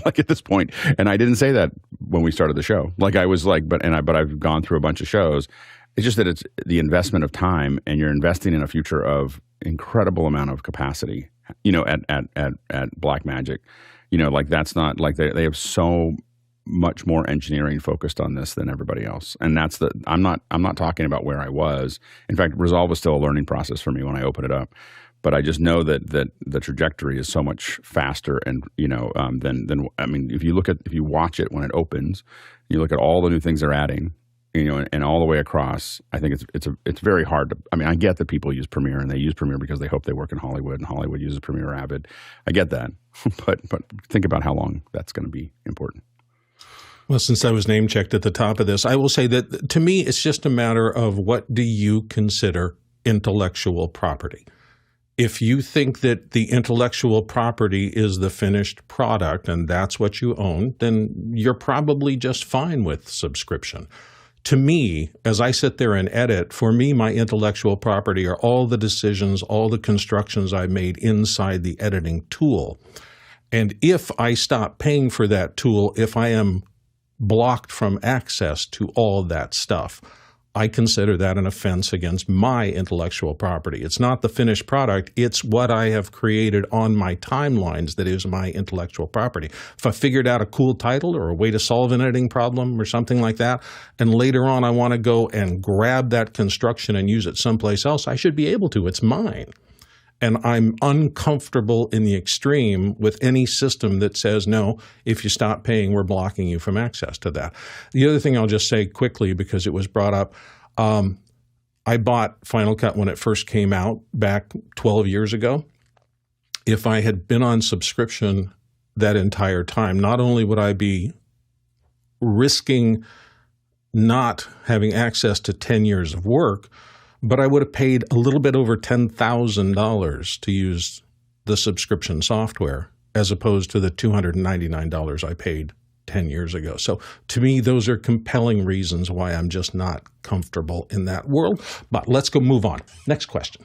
At this point, and I didn't say that when we started the show. But I've gone through a bunch of shows. It's just that it's the investment of time, and you're investing in a future of incredible amount of capacity. At Blackmagic, that's not they have so much more engineering focused on this than everybody else. And that's I'm not talking about where I was. In fact, Resolve was still a learning process for me when I opened it up. But I just know that the trajectory is so much faster, and if you watch it when it opens, you look at all the new things they're adding. and all the way across, I think it's very hard to. I mean, I get that people use Premiere and they use Premiere because they hope they work in Hollywood, and Hollywood uses Premiere Avid. I get that, but think about how long that's going to be important. Well, since I was name checked at the top of this, I will say that to me, it's just a matter of what do you consider intellectual property. If you think that the intellectual property is the finished product and that's what you own, then you're probably just fine with subscription. To me, as I sit there and edit, for me, my intellectual property are all the decisions, all the constructions I made inside the editing tool. And if I stop paying for that tool, if I am blocked from access to all that stuff, I consider that an offense against my intellectual property. It's not the finished product. It's what I have created on my timelines that is my intellectual property. If I figured out a cool title or a way to solve an editing problem or something like that, and later on I want to go and grab that construction and use it someplace else, I should be able to. It's mine. And I'm uncomfortable in the extreme with any system that says, no, if you stop paying, we're blocking you from access to that. The other thing I'll just say quickly, because it was brought up, I bought Final Cut when it first came out back 12 years ago. If I had been on subscription that entire time, not only would I be risking not having access to 10 years of work, but I would have paid a little bit over $10,000 to use the subscription software as opposed to the $299 I paid 10 years ago. So to me, those are compelling reasons why I'm just not comfortable in that world. But let's go move on. Next question.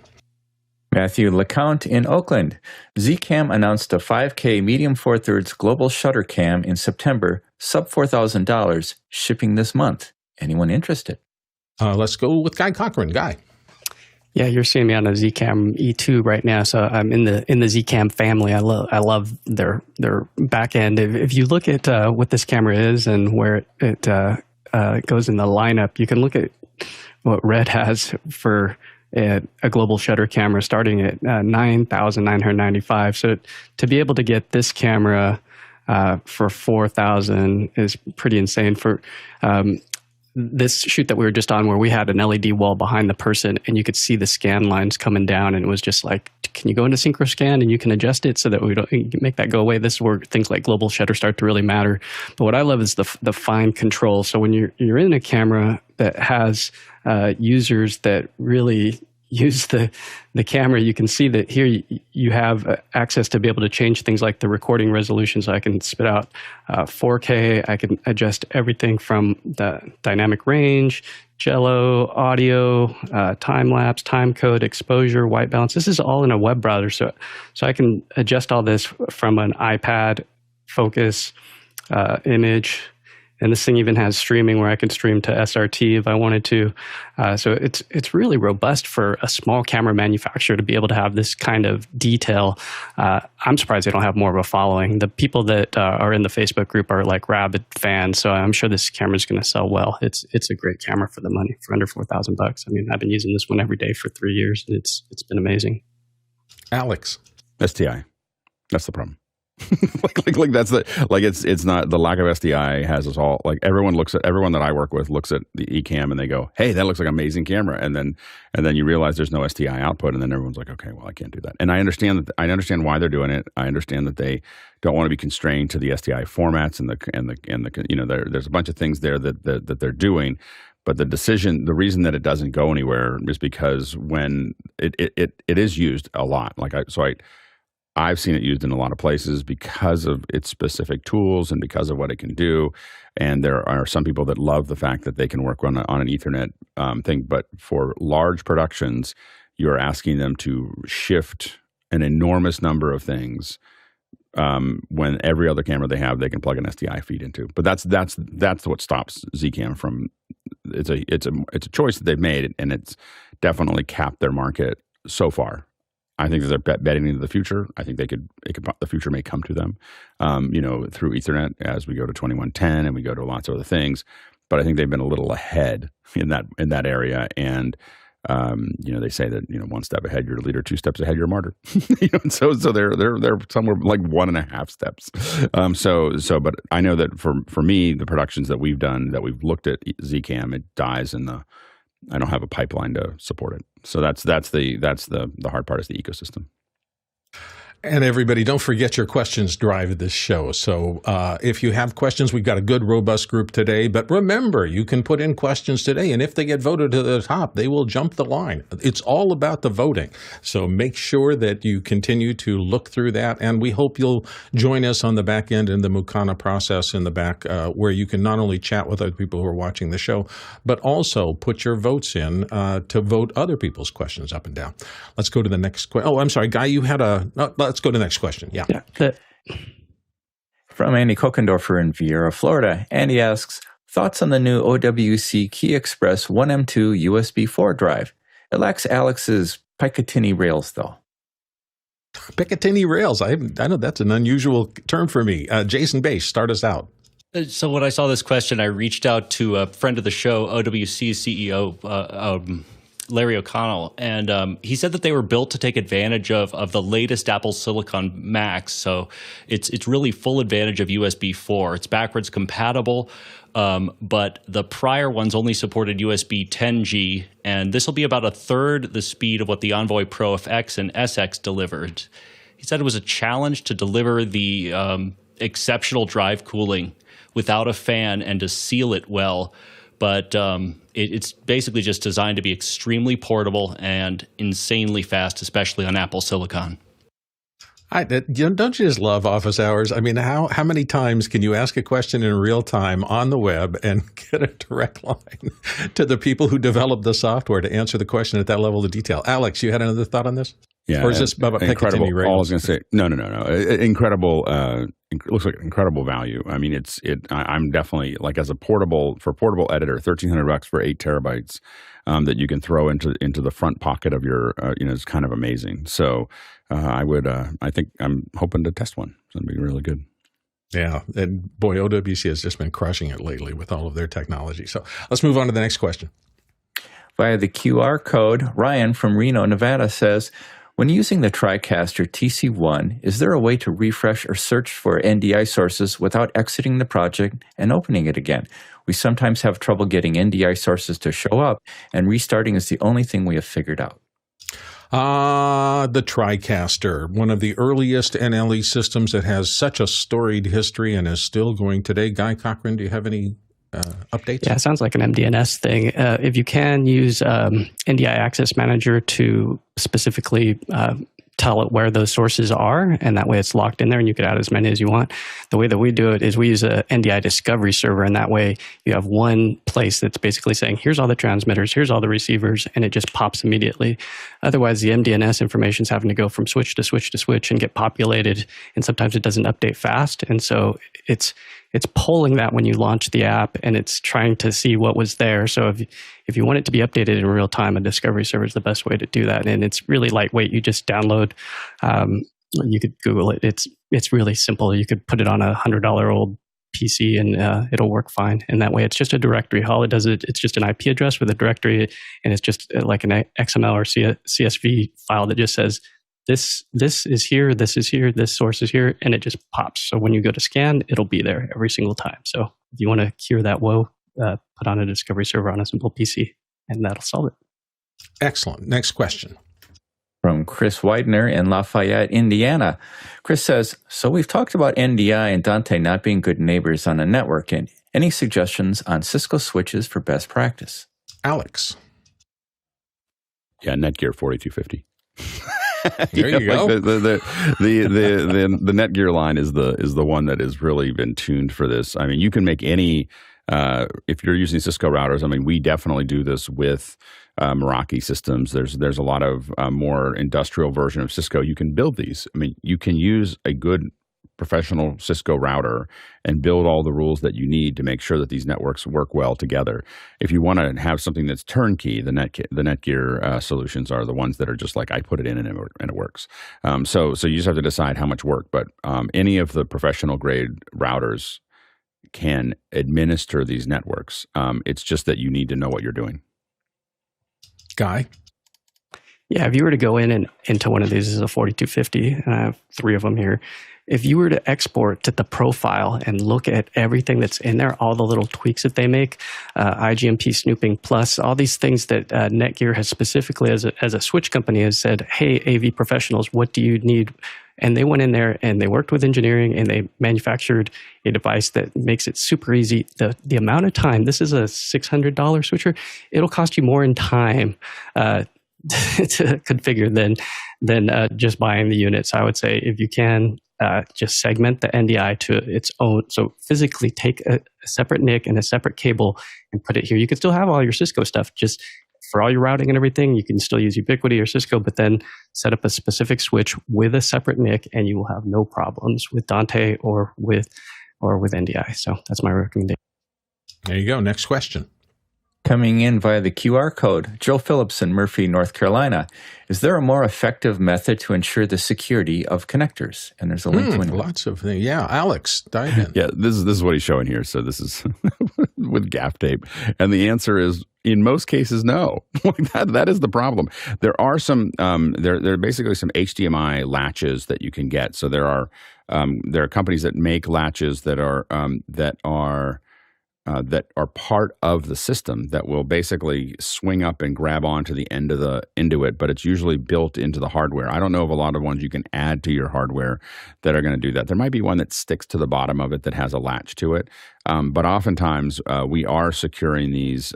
Matthew LeCount in Oakland. Zcam announced a 5K medium 4/3 global shutter cam in September, sub $4,000, shipping this month. Anyone interested? Let's go with Guy Cochran. Guy. Yeah, you're seeing me on a Zcam E2 right now, so I'm in the Zcam family. I love their back end. If you look at what this camera is and where it goes in the lineup, you can look at what Red has for a global shutter camera starting at $9,995. So to be able to get this camera for $4,000 is pretty insane. For this shoot that we were just on, where we had an LED wall behind the person and you could see the scan lines coming down, and it was just like, can you go into synchro scan and you can adjust it so that we don't make that go away? This is where things like global shutter start to really matter. But what I love is the fine control. So when you're in a camera that has users that really use the camera, you can see that here you have access to be able to change things like the recording resolution. So I can spit out 4K. I can adjust everything from the dynamic range, jello, audio, time lapse, time code, exposure, white balance. This is all in a web browser. So I can adjust all this from an iPad, focus, image. And this thing even has streaming where I can stream to SRT if I wanted to. So it's really robust for a small camera manufacturer to be able to have this kind of detail. I'm surprised they don't have more of a following. The people that are in the Facebook group are like rabid fans, so I'm sure this camera is going to sell well. It's a great camera for the money, for under $4,000. I mean, I've been using this one every day for 3 years, and it's been amazing. Alex. STI. That's the problem. like that's it's not, the lack of SDI has us all, like everyone that I work with looks at the Ecamm and they go, hey, that looks like an amazing camera, and then you realize there's no SDI output, and then everyone's like, okay, well, I can't do that. And I understand why they're doing it. I understand that they don't want to be constrained to the SDI formats and the you know, there's a bunch of things there that they're doing. But the reason that it doesn't go anywhere is because when it is used a lot. I've seen it used in a lot of places because of its specific tools and because of what it can do. And there are some people that love the fact that they can work on an Ethernet thing. But for large productions, you're asking them to shift an enormous number of things when every other camera they have, they can plug an SDI feed into. But that's what stops Zcam from. It's a choice that they've made, and it's definitely capped their market so far. I think that they're betting into the future. I think the future may come to them, through Ethernet as we go to 2110 and we go to lots of other things. But I think they've been a little ahead in that area, and They say that, one step ahead, you're a leader, 2 steps ahead, you're a martyr. So they're somewhere like 1.5 steps. But I know that for me, the productions that we've done, that we've looked at Zcam, it dies I don't have a pipeline to support it. So that's the hard part, is the ecosystem. And everybody, don't forget your questions drive this show. So if you have questions, we've got a good, robust group today. But remember, you can put in questions today, and if they get voted to the top, they will jump the line. It's all about the voting. So make sure that you continue to look through that, and we hope you'll join us on the back end in the Mukana process in the back, where you can not only chat with other people who are watching the show, but also put your votes in to vote other people's questions up and down. Let's go to the next question. Oh, I'm sorry, Guy, you had let's go to the next question. Yeah. From Andy Kokendorfer in Vieira, Florida. Andy asks, thoughts on the new OWC Key Express 1M2 USB 4 drive? It lacks Alex's picatinny rails, though. Picatinny rails. I know that's an unusual term for me. Jason Bass, start us out. So when I saw this question, I reached out to a friend of the show, OWC CEO, Larry O'Connell, and he said that they were built to take advantage of the latest Apple Silicon Macs. So it's really full advantage of USB 4. It's backwards compatible, but the prior ones only supported USB 10G, and this will be about 1/3 the speed of what the Envoy Pro FX and SX delivered. He said it was a challenge to deliver the exceptional drive cooling without a fan and to seal it well. But it's basically just designed to be extremely portable and insanely fast, especially on Apple Silicon. Don't you just love office hours? I mean, how many times can you ask a question in real time on the web and get a direct line to the people who developed the software to answer the question at that level of detail? Alex, you had another thought on this? Yeah, or is this about incredible? Picatinny rails? All I was going to say, no. Incredible. Looks like incredible value. I mean, I'm definitely, like, as a portable editor, $1,300 for 8 terabytes that you can throw into the front pocket of your, is kind of amazing. So I think I'm hoping to test one. It's going to be really good. Yeah, and boy, OWC has just been crushing it lately with all of their technology. So let's move on to the next question. Via the QR code, Ryan from Reno, Nevada says, when using the Tricaster TC1, is there a way to refresh or search for NDI sources without exiting the project and opening it again? We sometimes have trouble getting NDI sources to show up, and restarting is the only thing we have figured out. The Tricaster, one of the earliest NLE systems that has such a storied history and is still going today. Guy Cochran, do you have any updates? Yeah, it sounds like an MDNS thing. If you can use NDI Access Manager to specifically tell it where those sources are, and that way it's locked in there and you can add as many as you want. The way that we do it is we use a NDI discovery server, and that way you have one place that's basically saying, here's all the transmitters, here's all the receivers, and it just pops immediately. Otherwise, the MDNS information is having to go from switch to switch to switch and get populated, and sometimes it doesn't update fast, and so it's polling that when you launch the app, and it's trying to see what was there. So if you want it to be updated in real time, a discovery server is the best way to do that. And it's really lightweight. You just download. You could Google it. It's really simple. You could put it on a $100 old PC, and it'll work fine. And that way, it's just a directory. All it does is it's just an IP address with a directory, and it's just like an XML or CSV file that just says, this is here, this is here, this source is here, and it just pops. So when you go to scan, it'll be there every single time. So if you want to cure that woe, put on a discovery server on a simple PC, and that'll solve it. Excellent. Next question. From Chris Widener in Lafayette, Indiana. Chris says, so we've talked about NDI and Dante not being good neighbors on a network. And any suggestions on Cisco switches for best practice? Alex. Yeah, Netgear 4250. There you go. Like the Netgear line is the one that has really been tuned for this. I mean, you can make any if you're using Cisco routers. I mean, we definitely do this with Meraki systems. There's a lot of more industrial version of Cisco. You can build these. I mean, you can use a good professional Cisco router and build all the rules that you need to make sure that these networks work well together. If you want to have something that's turnkey, the Netgear solutions are the ones that are just like, I put it in and it works. So you just have to decide how much work. But any of the professional grade routers can administer these networks. It's just that you need to know what you're doing. Guy? Yeah, if you were to go in and into one of these, this is a 4250, and I have 3 of them here. If you were to export to the profile and look at everything that's in there, all the little tweaks that they make, IGMP snooping plus, all these things that Netgear has specifically as a switch company has said, hey, AV professionals, what do you need? And they went in there and they worked with engineering and they manufactured a device that makes it super easy. The amount of time, this is a $600 switcher, it'll cost you more in time to configure than just buying the unit. So I would say if you can, just segment the NDI to its own. So physically take a separate NIC and a separate cable and put it here. You can still have all your Cisco stuff, just for all your routing and everything. You can still use Ubiquiti or Cisco, but then set up a specific switch with a separate NIC, and you will have no problems with Dante or with NDI. So that's my recommendation. There you go. Next question. Coming in via the QR code, Joe Phillips in Murphy, North Carolina. Is there a more effective method to ensure the security of connectors? And there's a link to it. Lots of things. Yeah, Alex, dive in. Yeah, this is what he's showing here. So this is with gaff tape. And the answer is, in most cases, no. That is the problem. There are some, there are basically some HDMI latches that you can get. So there are companies that make latches that are part of the system that will basically swing up and grab onto the end of into it, but it's usually built into the hardware. I don't know of a lot of ones you can add to your hardware that are going to do that. There might be one that sticks to the bottom of it that has a latch to it, but oftentimes we are securing these,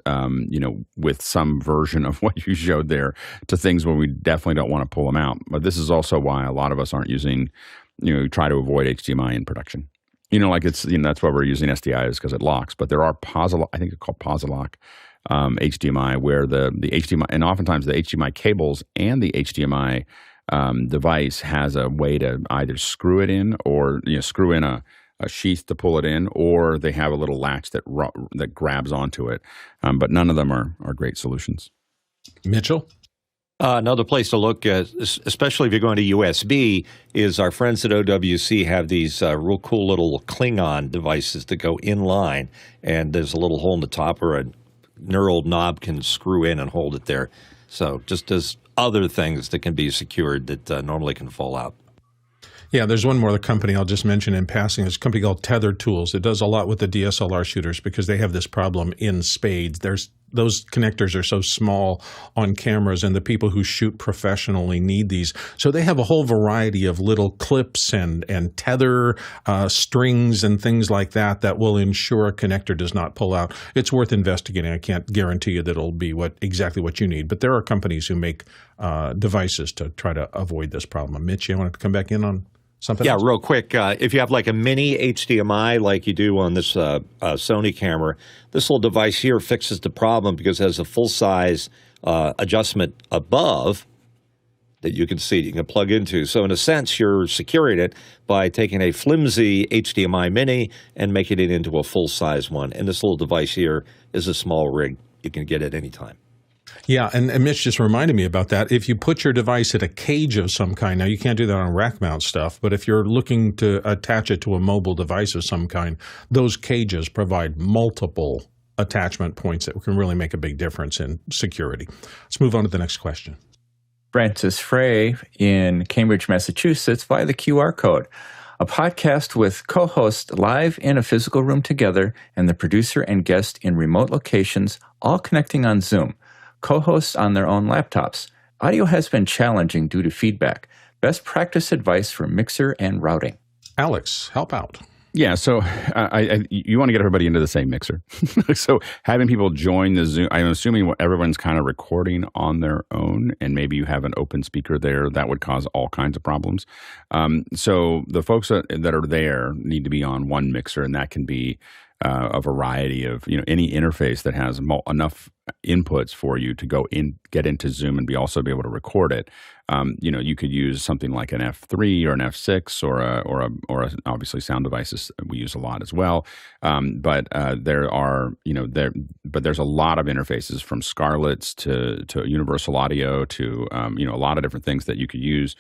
with some version of what you showed there to things where we definitely don't want to pull them out. But this is also why a lot of us aren't using, try to avoid HDMI in production. That's why we're using SDI, is because it locks. But there are I think it's called Posilock HDMI, where the HDMI, and oftentimes the HDMI cables and the HDMI device has a way to either screw it in or screw in a sheath to pull it in, or they have a little latch that grabs onto it. But none of them are great solutions. Mitchell? Another place to look, especially if you're going to USB, is our friends at OWC have these real cool little Klingon devices that go in line, and there's a little hole in the top where a knurled knob can screw in and hold it there. So just as other things that can be secured that normally can fall out. Yeah, there's one more company I'll just mention in passing. It's a company called Tethered Tools. It does a lot with the DSLR shooters because they have this problem in spades. Those connectors are so small on cameras, and the people who shoot professionally need these. So they have a whole variety of little clips and tether strings and things like that will ensure a connector does not pull out. It's worth investigating. I can't guarantee you that it'll be exactly what you need, but there are companies who make devices to try to avoid this problem. Mitch, you want to come back in on something else? Real quick. If you have like a mini HDMI like you do on this Sony camera, this little device here fixes the problem because it has a full-size adjustment above that you can see, you can plug into. So in a sense, you're securing it by taking a flimsy HDMI mini and making it into a full-size one. And this little device here is a small rig. You can get it anytime. Yeah, and Mitch just reminded me about that. If you put your device at a cage of some kind, now you can't do that on rack mount stuff, but if you're looking to attach it to a mobile device of some kind, those cages provide multiple attachment points that can really make a big difference in security. Let's move on to the next question. Francis Frey in Cambridge, Massachusetts, via the QR code. A podcast with co-hosts live in a physical room together and the producer and guest in remote locations, all connecting on Zoom. Co-hosts on their own laptops. Audio has been challenging due to feedback. Best practice advice for mixer and routing. Alex, help out. Yeah, so you want to get everybody into the same mixer. So having people join the Zoom, I'm assuming everyone's kind of recording on their own, and maybe you have an open speaker there. That would cause all kinds of problems. So the folks that are there need to be on one mixer, and that can be a variety of, any interface that has enough inputs for you to get into Zoom and also be able to record it. You could use something like an F3 or an F6 or a obviously sound devices we use a lot as well. But there's a lot of interfaces from Scarlett's to Universal Audio to a lot of different things that you could use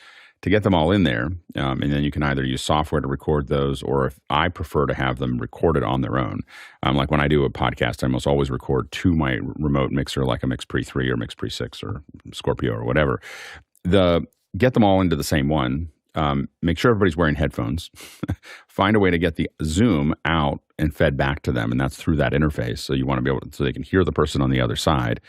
to get them all in there. And then you can either use software to record those, or if I prefer to have them recorded on their own. Like when I do a podcast, I almost always record to my remote mixer, like a Mix Pre 3 or Mix Pre 6 or Scorpio or whatever. Get them all into the same one. Make sure everybody's wearing headphones. Find a way to get the Zoom out and fed back to them, and that's through that interface. So you want to be able to, so they can hear the person on the other side.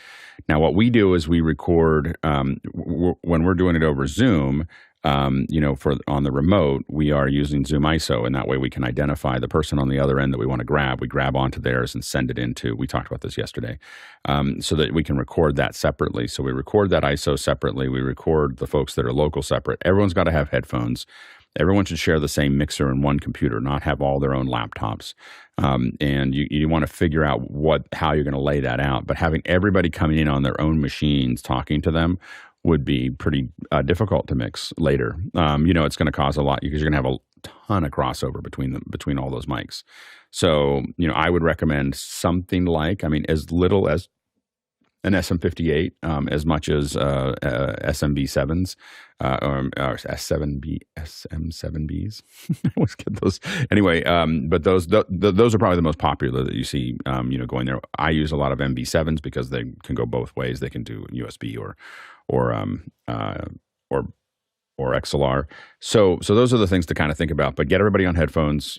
Now, what we do is we record when we're doing it over Zoom. On the remote, we are using Zoom ISO, and that way we can identify the person on the other end that we want to grab. We grab onto theirs and send it into, we talked about this yesterday, so that we can record that separately. So we record that ISO separately. We record the folks that are local separate. Everyone's got to have headphones. Everyone should share the same mixer and one computer, not have all their own laptops. And you want to figure out how you're going to lay that out. But having everybody coming in on their own machines, talking to them, would be pretty difficult to mix later. It's going to cause a lot because you're going to have a ton of crossover between all those mics. So, I would recommend something like, as little as an SM58, as much as SMB7s or SM7Bs. I always get those. Anyway, but those are probably the most popular that you see, going there. I use a lot of MB7s because they can go both ways. They can do USB or XLR. So those are the things to kind of think about. But get everybody on headphones.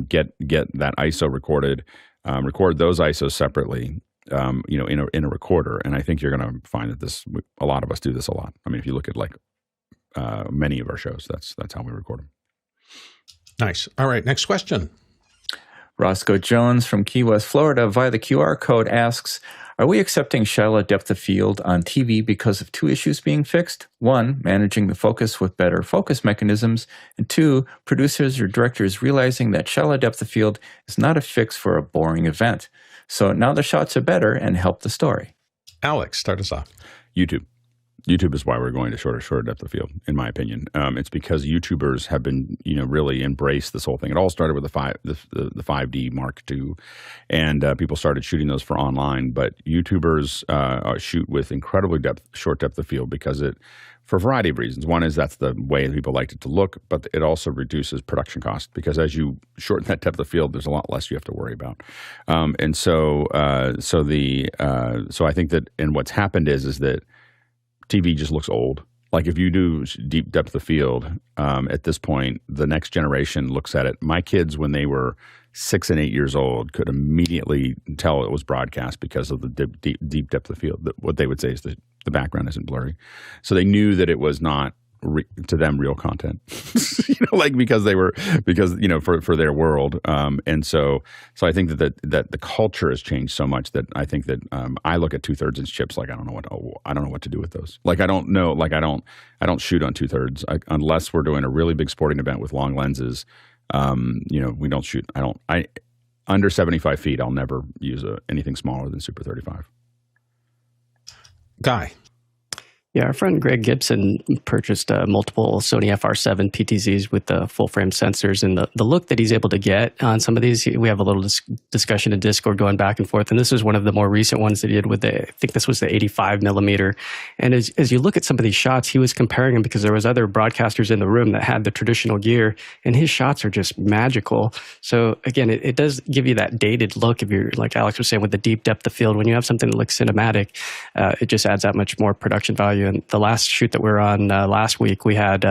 Get that ISO recorded. Record those ISOs separately. In a recorder, and I think you're going to find that a lot of us do this a lot. If you look at many of our shows, that's how we record them. Nice. All right, next question. Roscoe Jones from Key West, Florida, via the QR code asks, are we accepting shallow depth of field on TV because of two issues being fixed? One, managing the focus with better focus mechanisms, and two, producers or directors realizing that shallow depth of field is not a fix for a boring event. So now the shots are better and help the story. Alex, start us off. YouTube is why we're going to shorter depth of field, in my opinion. It's because YouTubers have been, really embraced this whole thing. It all started with the 5D Mark II, and people started shooting those for online. But YouTubers shoot with incredibly short depth of field because for a variety of reasons. One is that's the way people liked it to look, but it also reduces production cost because as you shorten that depth of field, there's a lot less you have to worry about. So I think that, and what's happened is that TV just looks old. Like if you do deep depth of field, at this point, the next generation looks at it. My kids, when they were 6 and 8 years old, could immediately tell it was broadcast because of the deep depth of field. What they would say is that the background isn't blurry. So they knew that it was not to them real content, because for their world. And so I think that the culture has changed so much that I think that I look at 2/3 inch chips like I don't know what to do with those. Like I don't know, like I don't shoot on 2/3 unless we're doing a really big sporting event with long lenses. We don't shoot. Under 75 feet, I'll never use anything smaller than Super 35. Guy. Yeah, our friend Greg Gibson purchased multiple Sony FR7 PTZs with the full-frame sensors, and the look that he's able to get on some of these, we have a little discussion in Discord going back and forth, and this is one of the more recent ones that he did with I think this was the 85 millimeter. And as you look at some of these shots, he was comparing them because there was other broadcasters in the room that had the traditional gear, and his shots are just magical. So again, it does give you that dated look if you're, like Alex was saying, with the deep depth of field. When you have something that looks cinematic, it just adds that much more production value. And the last shoot that we were on last week, we had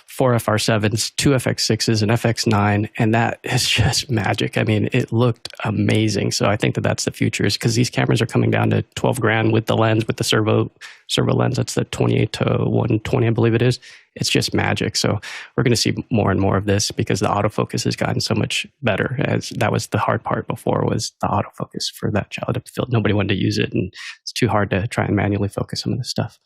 4 FR7s, 2 FX6s, an FX9, and that is just magic. It looked amazing. So I think that's the future, is because these cameras are coming down to $12,000 with the lens, with the servo lens. That's the 28 to 120, I believe it is. It's just magic. So we're going to see more and more of this because the autofocus has gotten so much better. As that was the hard part before, was the autofocus for that shallow depth field. Nobody wanted to use it, and it's too hard to try and manually focus some of this stuff.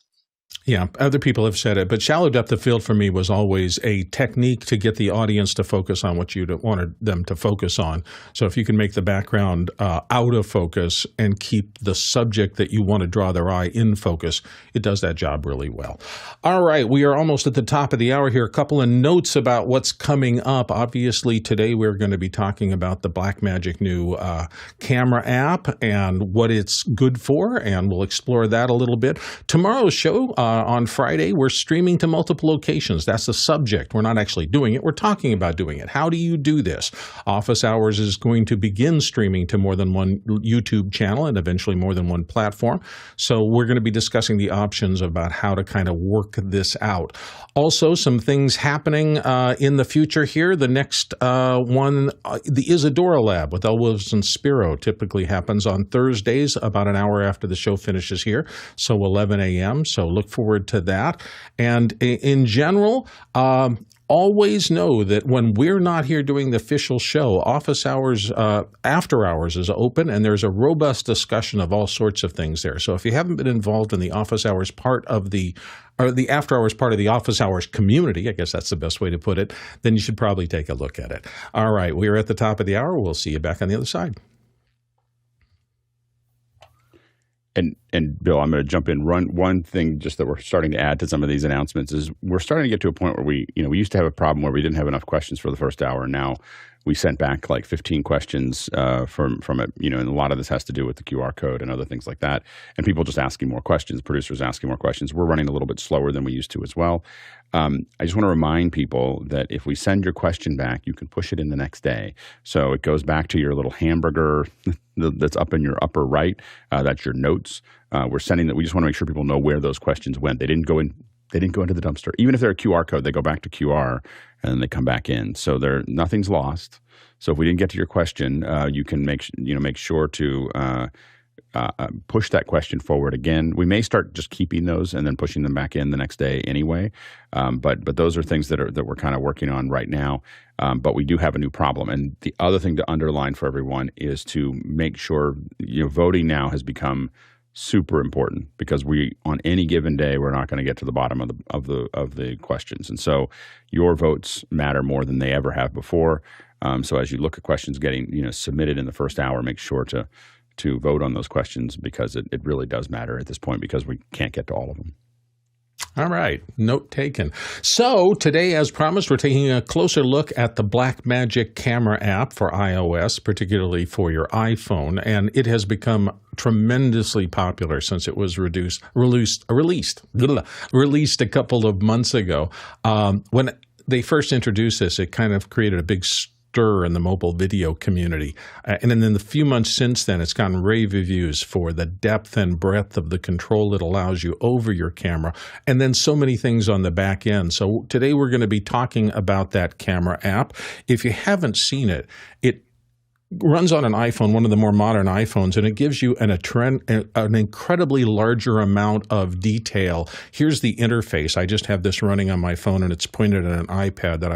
Yeah, other people have said it, but shallow depth of field for me was always a technique to get the audience to focus on what you wanted them to focus on. So if you can make the background out of focus and keep the subject that you want to draw their eye in focus, it does that job really well. All right, we are almost at the top of the hour here. A couple of notes about what's coming up. Obviously, today we're going to be talking about the Blackmagic new camera app and what it's good for, and we'll explore that a little bit. Tomorrow's show, on Friday, we're streaming to multiple locations. That's the subject. We're not actually doing it. We're talking about doing it. How do you do this? Office Hours is going to begin streaming to more than one YouTube channel and eventually more than one platform. So we're going to be discussing the options about how to kind of work this out. Also, some things happening in the future here. The next one, the Isadora Lab with Elwes and Spiro, typically happens on Thursdays about an hour after the show finishes here, so 11 a.m. So look forward to that. And in general, always know that when we're not here doing the official show, Office Hours After Hours is open, and there's a robust discussion of all sorts of things there. So if you haven't been involved in the Office Hours part of the After Hours part of the Office Hours community, I guess that's the best way to put it, then you should probably take a look at it. All right, we are at the top of the hour. We'll see you back on the other side. And Bill, I'm going to jump in. One thing just that we're starting to add to some of these announcements is we're starting to get to a point where we used to have a problem where we didn't have enough questions for the first hour. Now we sent back like 15 questions from it, and a lot of this has to do with the QR code and other things like that. And people just asking more questions, producers asking more questions. We're running a little bit slower than we used to as well. I just want to remind people that if we send your question back, you can push it in the next day. So it goes back to your little hamburger that's up in your upper right. That's your notes. We're sending that. We just want to make sure people know where those questions went. They didn't go into the dumpster. Even if they're a QR code, they go back to QR and then they come back in. So nothing's lost. So if we didn't get to your question, you can make sure to push that question forward again. We may start just keeping those and then pushing them back in the next day anyway. But those are things that we're kind of working on right now. But we do have a new problem. And the other thing to underline for everyone is to make sure voting now has become super important, because on any given day we're not going to get to the bottom of the questions, and so your votes matter more than they ever have before. So as you look at questions getting submitted in the first hour, make sure to vote on those questions, because it really does matter at this point, because we can't get to all of them. All right, note taken. So today, as promised, we're taking a closer look at the Blackmagic Camera App for iOS, particularly for your iPhone, and it has become tremendously popular since it was released a couple of months ago. When they first introduced this, it kind of created a big stir in the mobile video community. And then in the few months since then, it's gotten rave reviews for the depth and breadth of the control it allows you over your camera, and then so many things on the back end. So today we're going to be talking about that camera app. If you haven't seen it, it runs on an iPhone, one of the more modern iPhones, and it gives you an incredibly larger amount of detail. Here's the interface. I just have this running on my phone, and it's pointed at an iPad that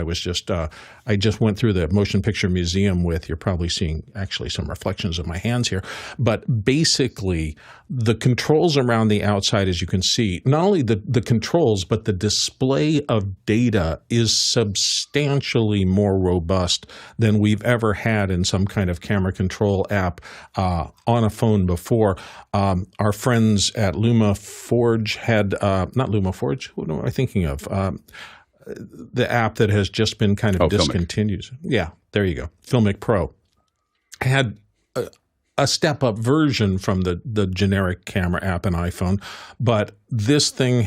I just went through the Motion Picture Museum with. You're probably seeing actually some reflections of my hands here. But basically, the controls around the outside, as you can see, not only the controls, but the display of data is substantially more robust than we've ever had in some kind of camera control app on a phone before. Our friends at LumaForge had, not LumaForge, what am I thinking of? The app that has just been kind of discontinued. Filmic. Yeah, there you go. Filmic Pro had a step-up version from the generic camera app in iPhone, but this thing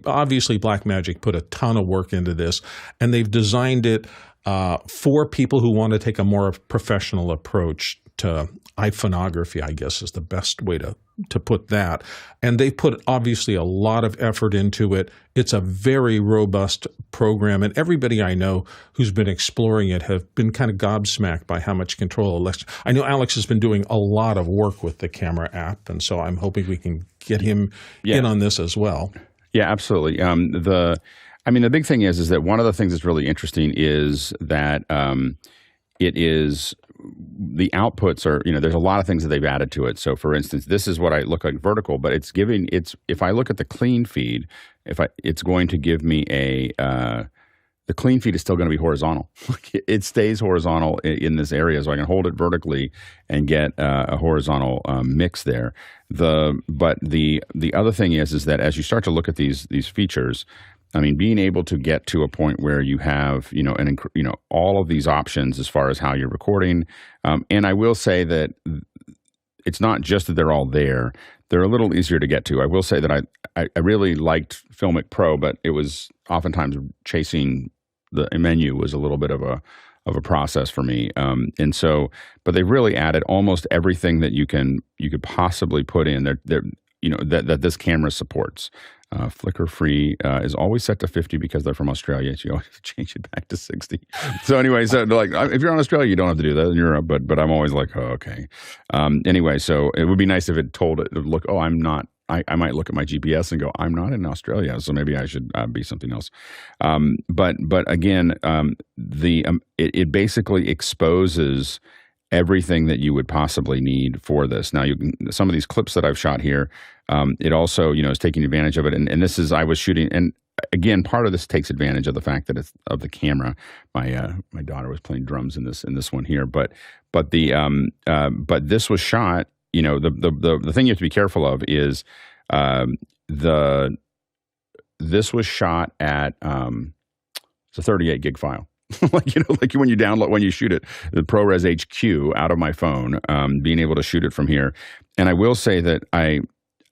obviously Blackmagic put a ton of work into this, and they've designed it for people who want to take a more professional approach to iPhoneography, I guess is the best way to put that. And they put obviously a lot of effort into it. It's a very robust program, and everybody I know who's been exploring it have been kind of gobsmacked by how much control I know Alex has been doing a lot of work with the camera app, and so I'm hoping we can get him in on this as well. Yeah, absolutely. The big thing is that one of the things that's really interesting is that the outputs are, there's a lot of things that they've added to it. So for instance, this is what I look like vertical, but if I look at the clean feed, it's going to give me the clean feed is still going to be horizontal. It stays horizontal in this area, so I can hold it vertically and get a horizontal mix there. But the other thing is that as you start to look at these features, being able to get to a point where you have, all of these options as far as how you're recording. And I will say that it's not just that they're all there. They're a little easier to get to. I will say that I really liked Filmic Pro, but it was oftentimes chasing the menu was a little bit of a process for me. And so, but they've really added almost everything that you could possibly put in there. That this camera supports. Flicker free is always set to 50 because they're from Australia. So you always have to change it back to 60. So anyway, so like if you're in Australia, you don't have to do that in Europe. But I'm always like, oh, okay. Anyway, so it would be nice if it told it, look, oh, I'm not. I might look at my GPS and go, I'm not in Australia, so maybe I should be something else. But again, it basically exposes everything that you would possibly need for this. Now, some of these clips that I've shot here, it also, is taking advantage of it. And this is, I was shooting, and again, part of this takes advantage of the fact that it's of the camera. My daughter was playing drums in this one here, but this was shot. The thing you have to be careful of is this was shot at it's a 38 gig file. like when you shoot it, the ProRes HQ out of my phone, being able to shoot it from here. And I will say that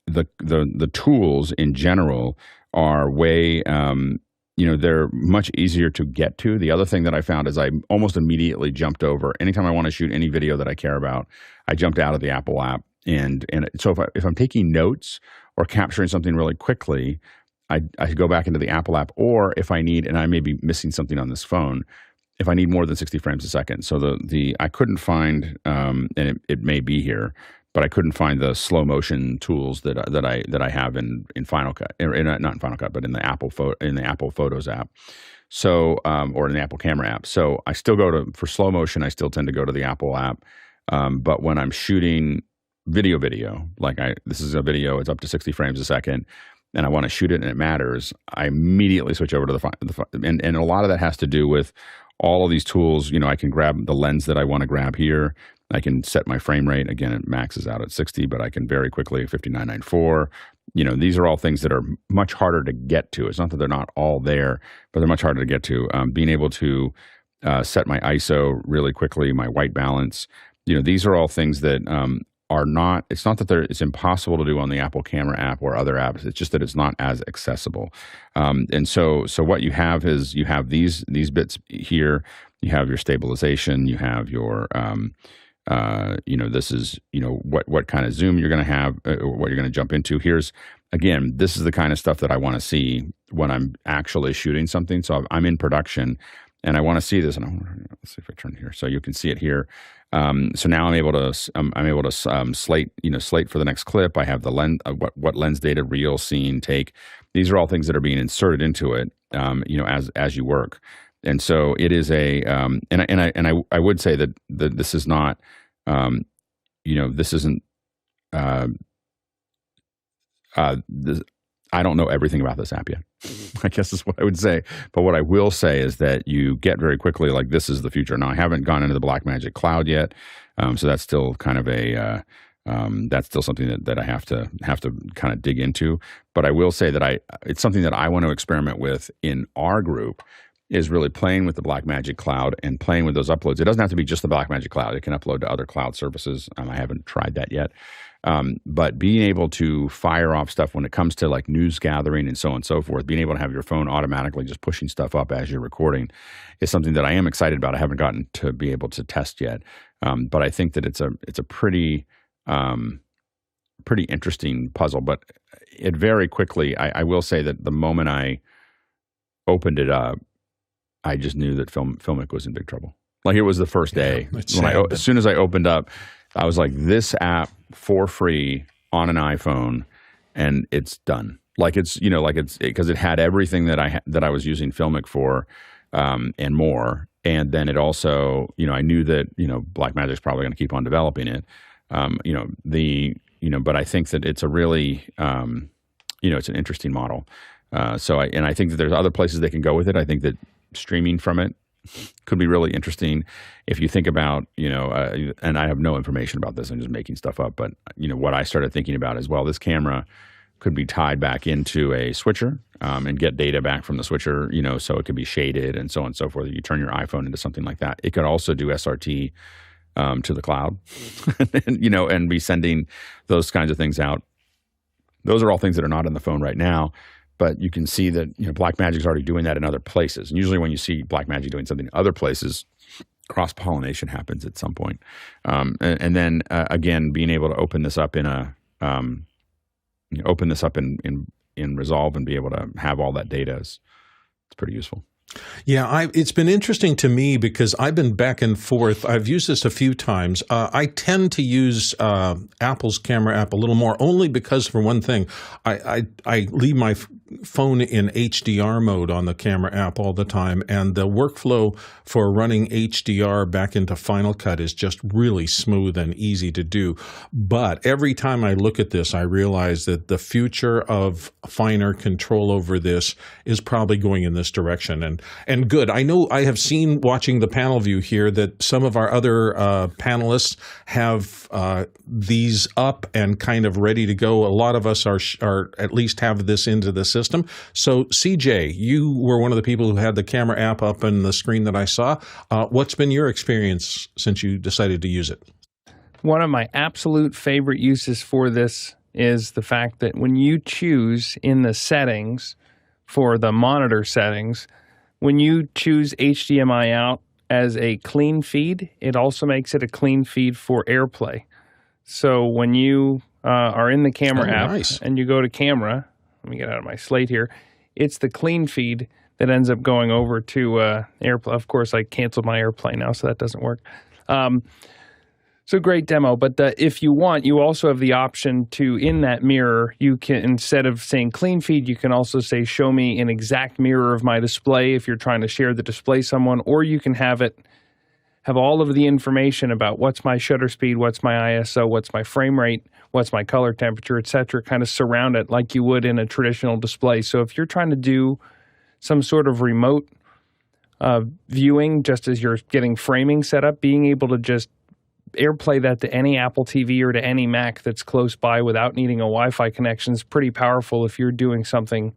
the tools in general are way, they're much easier to get to. The other thing that I found is I almost immediately jumped over. Anytime I want to shoot any video that I care about, I jumped out of the Apple app. And so if I'm taking notes or capturing something really quickly, I go back into the Apple app, or if I need, and I may be missing something on this phone, if I need more than 60 frames a second. So I couldn't find, and it may be here, but I couldn't find the slow motion tools that I have in Final Cut, not in Final Cut, but in the Apple Photos app. So or in the Apple Camera app. So I still for slow motion, I still tend to go to the Apple app. But when I'm shooting video, like this is a video, it's up to 60 frames a second, and I want to shoot it and it matters, I immediately switch over to the and a lot of that has to do with all of these tools. I can grab the lens that I want to grab here. I can set my frame rate. Again, it maxes out at 60, but I can very quickly 59.94. These are all things that are much harder to get to. It's not that they're not all there, but they're much harder to get to. Being able to set my ISO really quickly, my white balance, these are all things that are not, it's not that it's impossible to do on the Apple Camera app or other apps. It's just that it's not as accessible. And so what you have is you have these bits here. You have your stabilization. You have your, this is, what kind of zoom you're going to have, what you're going to jump into. Again, this is the kind of stuff that I want to see when I'm actually shooting something. So I'm in production and I want to see this. And let's see if I turn here. So you can see it here. So now I'm able to slate for the next clip. I have the lens, what lens data, reel, scene, take. These are all things that are being inserted into it, as you work. And so it is I would say that this is not, this isn't, I don't know everything about this app yet, I guess is what I would say. But what I will say is that you get very quickly, like, this is the future. Now, I haven't gone into the Blackmagic cloud yet. So that's still kind of that's still something that I have to kind of dig into. But I will say that it's something that I want to experiment with in our group, is really playing with the Blackmagic cloud and playing with those uploads. It doesn't have to be just the Blackmagic cloud. It can upload to other cloud services. I haven't tried that yet. But being able to fire off stuff when it comes to like news gathering and so on and so forth, being able to have your phone automatically just pushing stuff up as you're recording is something that I am excited about. I haven't gotten to be able to test yet. But I think that it's a pretty interesting puzzle. But it very quickly, I will say that the moment I opened it up, I just knew that Filmic was in big trouble. Like, it was the first day. As soon as I opened up, I was like, this app for free on an iPhone, and it's done. Like, it's because it had everything that I was using Filmic for, and more. And then it also, I knew that, Blackmagic's probably going to keep on developing it. But I think that it's a really, it's an interesting model. So I think that there's other places they can go with it. I think that streaming from it could be really interesting. If you think about, and I have no information about this, I'm just making stuff up, but what I started thinking about is, well, this camera could be tied back into a switcher, and get data back from the switcher, so it could be shaded and so on and so forth. You turn your iPhone into something like that. It could also do SRT to the cloud, and, and be sending those kinds of things out. Those are all things that are not in the phone right now, but you can see that Blackmagic's already doing that in other places. And usually when you see Blackmagic doing something in other places, cross-pollination happens at some point. And then again, being able to open this up in Resolve and be able to have all that data it's pretty useful. Yeah, it's been interesting to me because I've been back and forth. I've used this a few times. I tend to use Apple's Camera App a little more, only because, for one thing, I leave my phone in HDR mode on the Camera App all the time, and the workflow for running HDR back into Final Cut is just really smooth and easy to do. But every time I look at this, I realize that the future of finer control over this is probably going in this direction. And good. I know I have seen, watching the panel view here, that some of our other panelists have these up and kind of ready to go. A lot of us are at least have this into the system. So CJ, you were one of the people who had the Camera App up on the screen that I saw. What's been your experience since you decided to use it? One of my absolute favorite uses for this is the fact that when you choose in the settings for the monitor settings, when you choose HDMI out as a clean feed, it also makes it a clean feed for AirPlay. So when you are in the Camera App and you go to Camera, let me get out of my slate here, it's the clean feed that ends up going over to AirPlay. Of course, I canceled my AirPlay now, so that doesn't work. So great demo, but if you want, you also have the option to, in that mirror, you can, instead of saying clean feed, you can also say show me an exact mirror of my display if you're trying to share the display someone, or you can have all of the information about what's my shutter speed, what's my ISO, what's my frame rate, what's my color temperature, etc., kind of surround it like you would in a traditional display. So if you're trying to do some sort of remote viewing, just as you're getting framing set up, being able to just AirPlay that to any Apple TV or to any Mac that's close by without needing a Wi-Fi connection is pretty powerful if you're doing something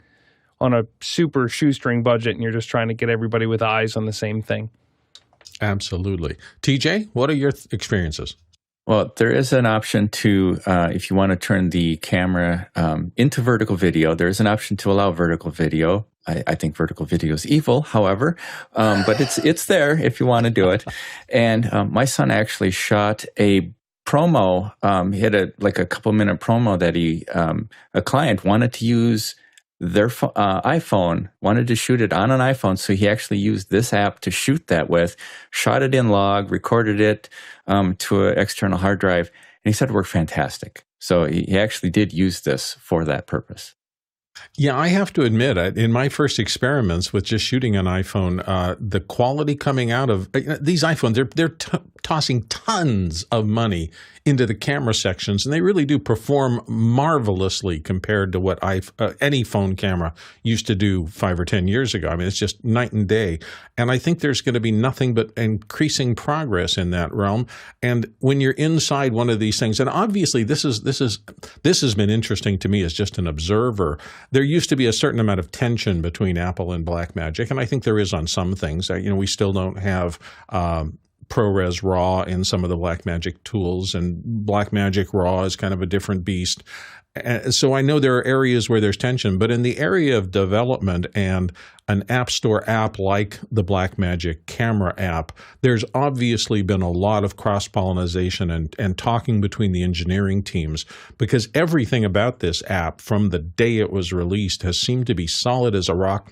on a super shoestring budget and you're just trying to get everybody with eyes on the same thing. Absolutely. TJ, what are your experiences? Well, there is an option to, if you want to turn the camera into vertical video, there is an option to allow vertical video. I think vertical video is evil, however, but it's there if you want to do it. And my son actually shot a promo. He had a couple-minute promo that a client wanted to use their iPhone, wanted to shoot it on an iPhone, so he actually used this app to shoot that with, shot it in log, recorded it to an external hard drive, and he said it worked fantastic. So he actually did use this for that purpose. Yeah, I have to admit, in my first experiments with just shooting an iPhone, the quality coming out of these iPhones, they're tossing tons of money into the camera sections, and they really do perform marvelously compared to what any phone camera used to do 5 or 10 years ago. I mean, it's just night and day. And I think there's going to be nothing but increasing progress in that realm. And when you're inside one of these things, and obviously this has been interesting to me as just an observer. There used to be a certain amount of tension between Apple and Blackmagic, and I think there is on some things. We still don't have ProRes RAW in some of the Blackmagic tools, and Blackmagic RAW is kind of a different beast. So I know there are areas where there's tension, but in the area of development and an App Store app like the Blackmagic Camera App, there's obviously been a lot of cross-pollination and talking between the engineering teams, because everything about this app from the day it was released has seemed to be solid as a rock.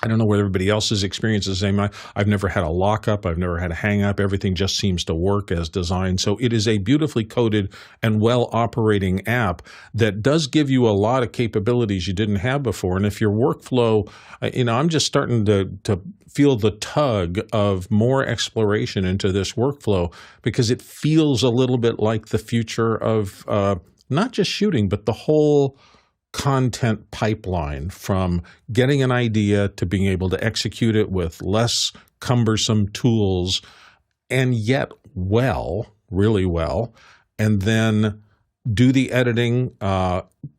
I don't know whether everybody else's experience is the same. I've never had a lockup. I've never had a hang up. Everything just seems to work as designed. So it is a beautifully coded and well-operating app that does give you a lot of capabilities you didn't have before. And if your workflow, I'm just starting to feel the tug of more exploration into this workflow, because it feels a little bit like the future of not just shooting, but the whole content pipeline, from getting an idea to being able to execute it with less cumbersome tools, and yet really well, and then do the editing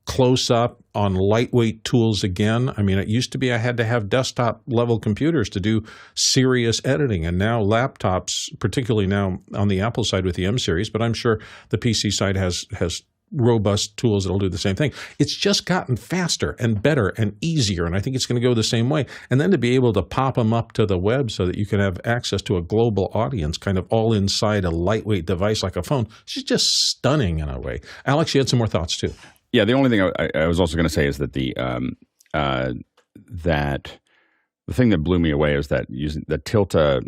close up on lightweight tools again. I mean, it used to be I had to have desktop level computers to do serious editing, and now laptops, particularly now on the Apple side with the M series, but I'm sure the PC side has robust tools that'll do the same thing. It's just gotten faster and better and easier, and I think it's going to go the same way. And then to be able to pop them up to the web so that you can have access to a global audience kind of all inside a lightweight device like a phone, it's just stunning in a way. Alex, you had some more thoughts too. Yeah, the only thing I was also going to say is that the thing that blew me away is that using the Tilta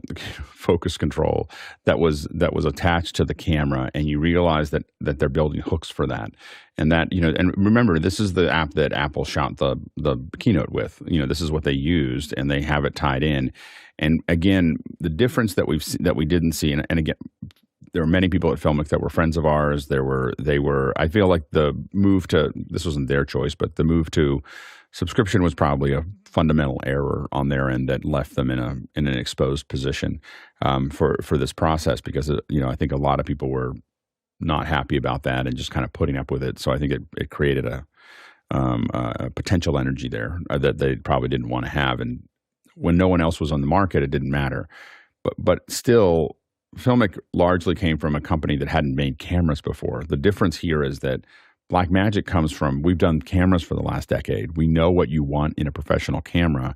focus control that was attached to the camera, and you realize that they're building hooks for that, and that, you know, and remember, this is the app that Apple shot the keynote with. You know, this is what they used, and they have it tied in. And again, the difference that we didn't see, and again, there were many people at Filmic that were friends of ours. They were. I feel like the move to, this wasn't their choice, but the move to subscription was probably a fundamental error on their end that left them in an exposed position for this process, because you know, I think a lot of people were not happy about that and just kind of putting up with it. So I think it created a potential energy there that they probably didn't want to have. And when no one else was on the market, it didn't matter. But still, Filmic largely came from a company that hadn't made cameras before. The difference here is that Blackmagic comes from, we've done cameras for the last decade. We know what you want in a professional camera.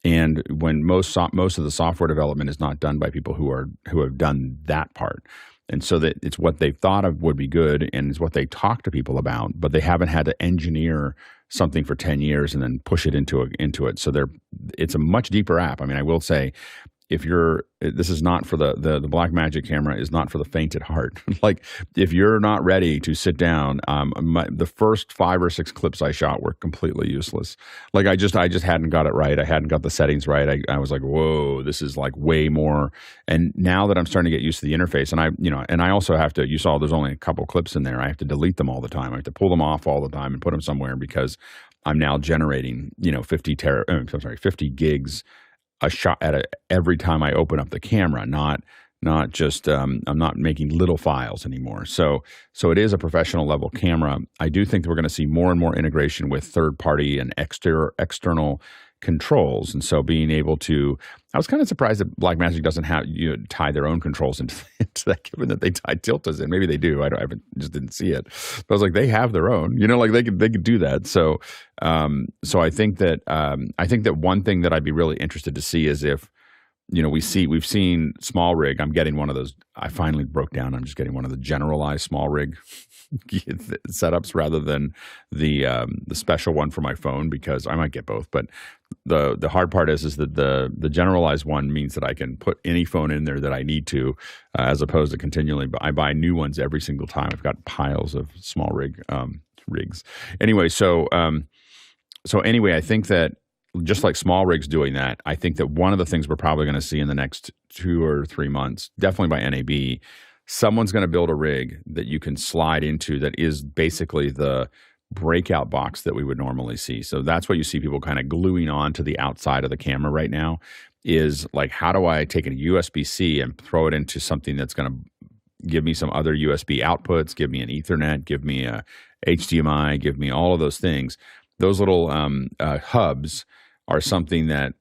And when most of the software development is not done by people who have done that part. And so that it's what they thought of would be good, and it's what they talk to people about, but they haven't had to engineer something for 10 years and then push it into it. So it's a much deeper app. I mean, I will say, this is not for the Blackmagic camera is not for the faint at heart. Like, if you're not ready to sit down, the first 5 or 6 clips I shot were completely useless. Like, I just hadn't got it right. I hadn't got the settings right. I was like, whoa, this is like way more. And now that I'm starting to get used to the interface, and I also have to, you saw there's only a couple clips in there. I have to delete them all the time. I have to pull them off all the time and put them somewhere, because I'm now generating, 50 gigs a shot every time I open up the camera, not just I'm not making little files anymore. So it is a professional level camera. I do think that we're going to see more and more integration with third party and external controls. And so being able to, I was kind of surprised that Blackmagic doesn't have tie their own controls into that, given that they tie Tiltas in. Maybe they do. I just didn't see it. But I was like, they have their own. Like they could do that. So I think that one thing that I'd be really interested to see is if, we've seen small rig. I'm getting one of those. I finally broke down. I'm just getting one of the generalized small rig setups rather than the special one for my phone, because I might get both. But the hard part is that the generalized one means that I can put any phone in there that I need to, as opposed to continually. I buy new ones every single time. I've got piles of small rigs. Anyway, so anyway, I think that just like small rigs doing that, I think that one of the things we're probably going to see in the next 2 or 3 months, definitely by NAB, someone's going to build a rig that you can slide into that is basically the breakout box that we would normally see. So that's what you see people kind of gluing on to the outside of the camera right now, is like, how do I take a USB-C and throw it into something that's going to give me some other USB outputs, give me an Ethernet, give me a HDMI, give me all of those things. Those little hubs are something that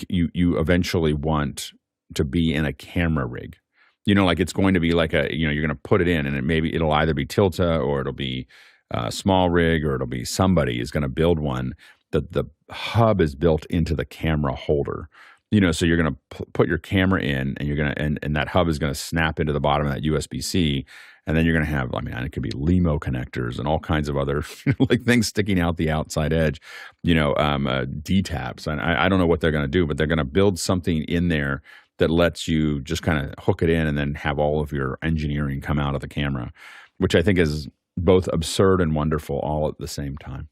you eventually want to be in a camera rig. Like it's going to be like you're going to put it in, and it'll either be Tilta, or it'll be a small rig, or it'll be somebody is going to build one that the hub is built into the camera holder. So you're going to put your camera in, and you're going to, and that hub is going to snap into the bottom of that USB-C. And then you're going to have, it could be LEMO connectors and all kinds of other like things sticking out the outside edge, D-taps. And I don't know what they're going to do, but they're going to build something in there that lets you just kind of hook it in and then have all of your engineering come out of the camera, which I think is both absurd and wonderful all at the same time.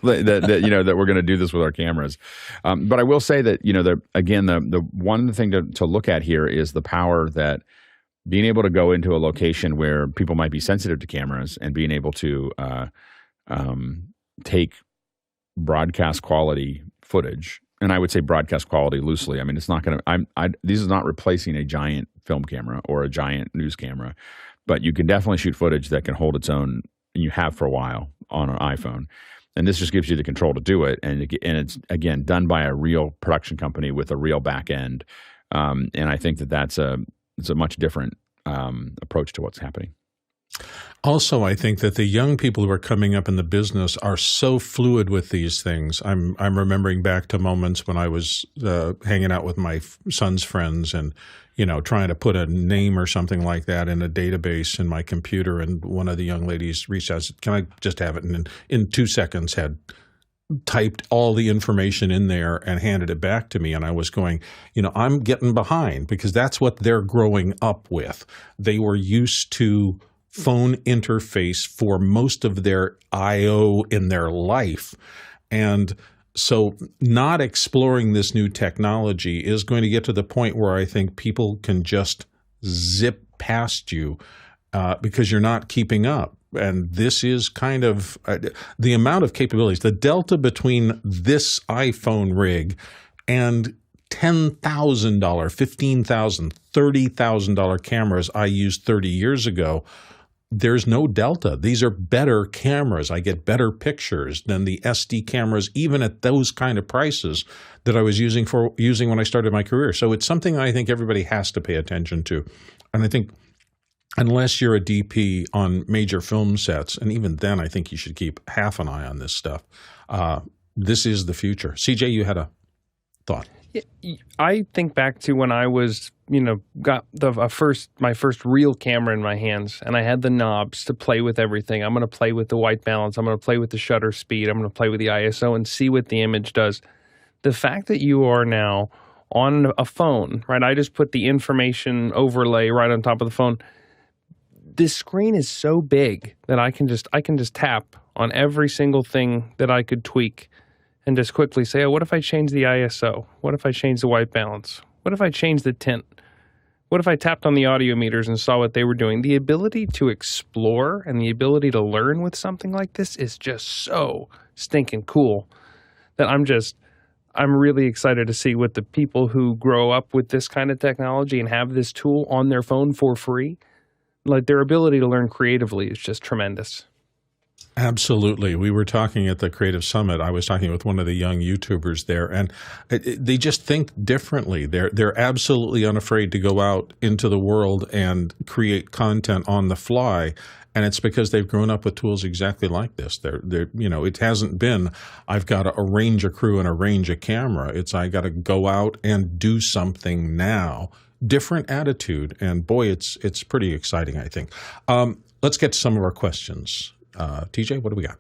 that we're going to do this with our cameras. But I will say that, the one thing to look at here is the power that being able to go into a location where people might be sensitive to cameras and being able to take broadcast quality footage. And I would say broadcast quality loosely. It's not going to, this is not replacing a giant film camera or a giant news camera, but you can definitely shoot footage that can hold its own and you have for a while on an iPhone. And this just gives you the control to do it. And it's, again, done by a real production company with a real back end. And I think it's a much different approach to what's happening. Also, I think that the young people who are coming up in the business are so fluid with these things. I'm remembering back to moments when I was hanging out with my son's friends and, trying to put a name or something like that in a database in my computer. And one of the young ladies reached out and said, "Can I just have it?" And in 2 seconds had typed all the information in there and handed it back to me. And I was going, I'm getting behind because that's what they're growing up with. They were used to phone interface for most of their I/O in their life. And so not exploring this new technology is going to get to the point where I think people can just zip past you because you're not keeping up. And this is kind of the amount of capabilities, the delta between this iPhone rig and $10,000, $15,000, $30,000 cameras I used 30 years ago. There's no delta. These are better cameras. I get better pictures than the SD cameras, even at those kind of prices that I was using when I started my career. So it's something I think everybody has to pay attention to. And I think unless you're a DP on major film sets, and even then I think you should keep half an eye on this stuff. This is the future. CJ, you had a thought. I think back to when I was, got my first real camera in my hands, and I had the knobs to play with everything. I'm going to play with the white balance. I'm going to play with the shutter speed. I'm going to play with the ISO and see what the image does. The fact that you are now on a phone, right? I just put the information overlay right on top of the phone. This screen is so big that I can just tap on every single thing that I could tweak. And just quickly say, what if I change the ISO? What if I change the white balance? What if I change the tint? What if I tapped on the audio meters and saw what they were doing? The ability to explore and the ability to learn with something like this is just so stinking cool that I'm really excited to see what the people who grow up with this kind of technology and have this tool on their phone for free, like their ability to learn creatively is just tremendous. Absolutely. We were talking at the Creative Summit. I was talking with one of the young YouTubers there, and they just think differently. They're absolutely unafraid to go out into the world and create content on the fly, and it's because they've grown up with tools exactly like this. It hasn't been, I've got to arrange a crew and arrange a camera. It's, I got to go out and do something now. Different attitude, and boy, it's pretty exciting, I think. Let's get to some of our questions. TJ, what do we got?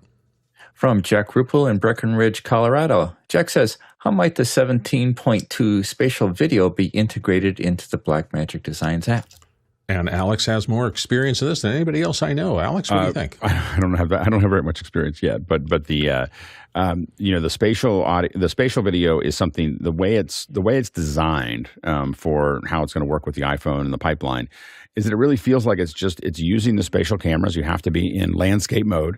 From Jack Ruppel in Breckenridge, Colorado. Jack says, how might the 17.2 spatial video be integrated into the Blackmagic Designs app? And Alex has more experience in this than anybody else I know. Alex, what do you think? I don't have that. I don't have very much experience yet, but the the spatial audio, the spatial video is something. The way it's designed for how it's going to work with the iPhone and the pipeline is that it really feels like it's using the spatial cameras. You have to be in landscape mode,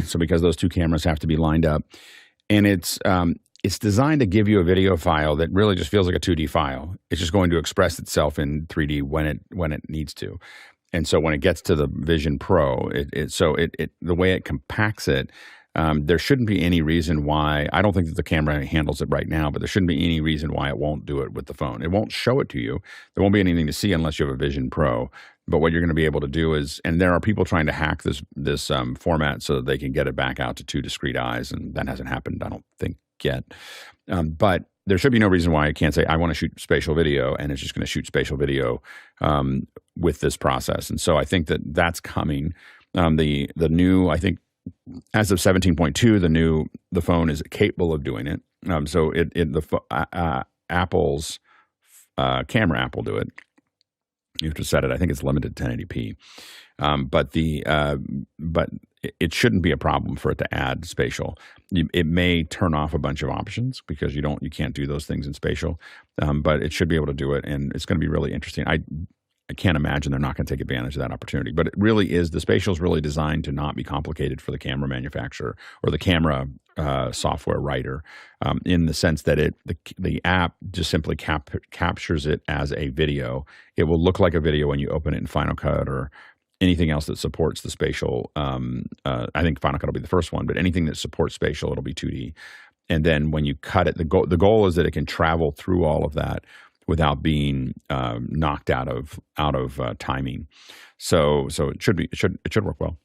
so because those two cameras have to be lined up, and it's designed to give you a video file that really just feels like a 2D file. It's just going to express itself in 3D when it needs to. And so when it gets to the Vision Pro, the way it compacts it, there shouldn't be any reason why. I don't think that the camera handles it right now, but there shouldn't be any reason why it won't do it with the phone. It won't show it to you. There won't be anything to see unless you have a Vision Pro. But what you're going to be able to do is, and there are people trying to hack this format so that they can get it back out to two discrete eyes, and that hasn't happened, I don't think, yet. But there should be no reason why I can't say I want to shoot spatial video, and it's just going to shoot spatial video with this process. And so I think that that's coming. The new, I think, as of 17.2, the phone is capable of doing it. So Apple's Camera App will do it. You have to set it. I think it's limited to 1080p. But it shouldn't be a problem for it to add spatial. It may turn off a bunch of options because you can't do those things in spatial. But it should be able to do it, and it's going to be really interesting. I can't imagine they're not going to take advantage of that opportunity. But it really is, the spatial is really designed to not be complicated for the camera manufacturer or the camera software writer, in the sense that the app just simply captures it as a video. It will look like a video when you open it in Final Cut or anything else that supports the spatial, I think Final Cut will be the first one, but anything that supports spatial, it'll be 2D. And then when you cut it, the goal is that it can travel through all of that without being knocked out of timing. So it should work well.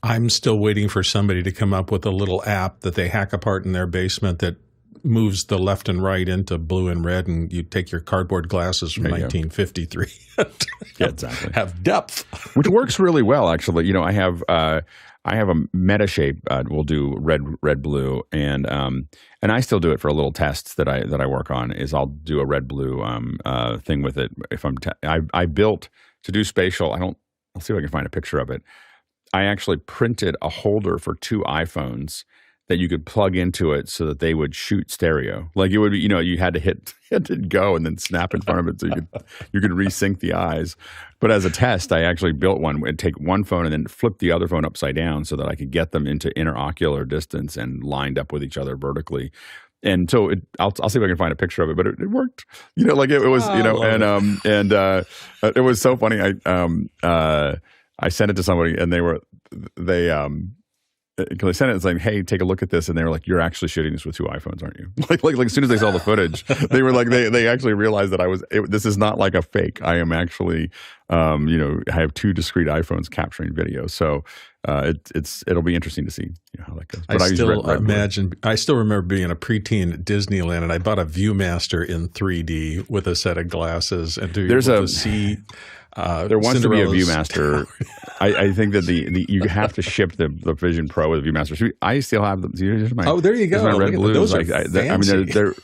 I'm still waiting for somebody to come up with a little app that they hack apart in their basement that moves the left and right into blue and red, and you take your cardboard glasses from 1953. Yeah, exactly. Have depth, which works really well, actually. You know, I have a Metashape. We'll do red blue, and I still do it for a little tests that I work on. Is I'll do a red blue thing with it. If I built to do spatial. I'll see if I can find a picture of it. I actually printed a holder for 2 iPhones that you could plug into it so that they would shoot stereo. Like it would be, you know, you had to hit go and then snap in front of it so you could resync the eyes. But as a test, I actually built one. I'd take one phone and then flip the other phone upside down so that I could get them into interocular distance and lined up with each other vertically. And so I'll see if I can find a picture of it, but it worked. You know, like it was, you know, and it was so funny. I sent it to somebody and they sent it saying, "Hey, take a look at this," and they were like, "You're actually shooting this with 2 iPhones, aren't you?" Like as soon as they saw the footage, they were like, they actually realized that this is not like a fake. I am actually, you know, I have 2 discrete iPhones capturing video. So it'll be interesting to see how that goes. But I still remember being a preteen at Disneyland, and I bought a ViewMaster in 3D with a set of glasses, and to see. There wants to be a ViewMaster. I think that you have to ship the Vision Pro with a ViewMaster. I still have them. There you go. My red blues. Those are fancy. I mean, they're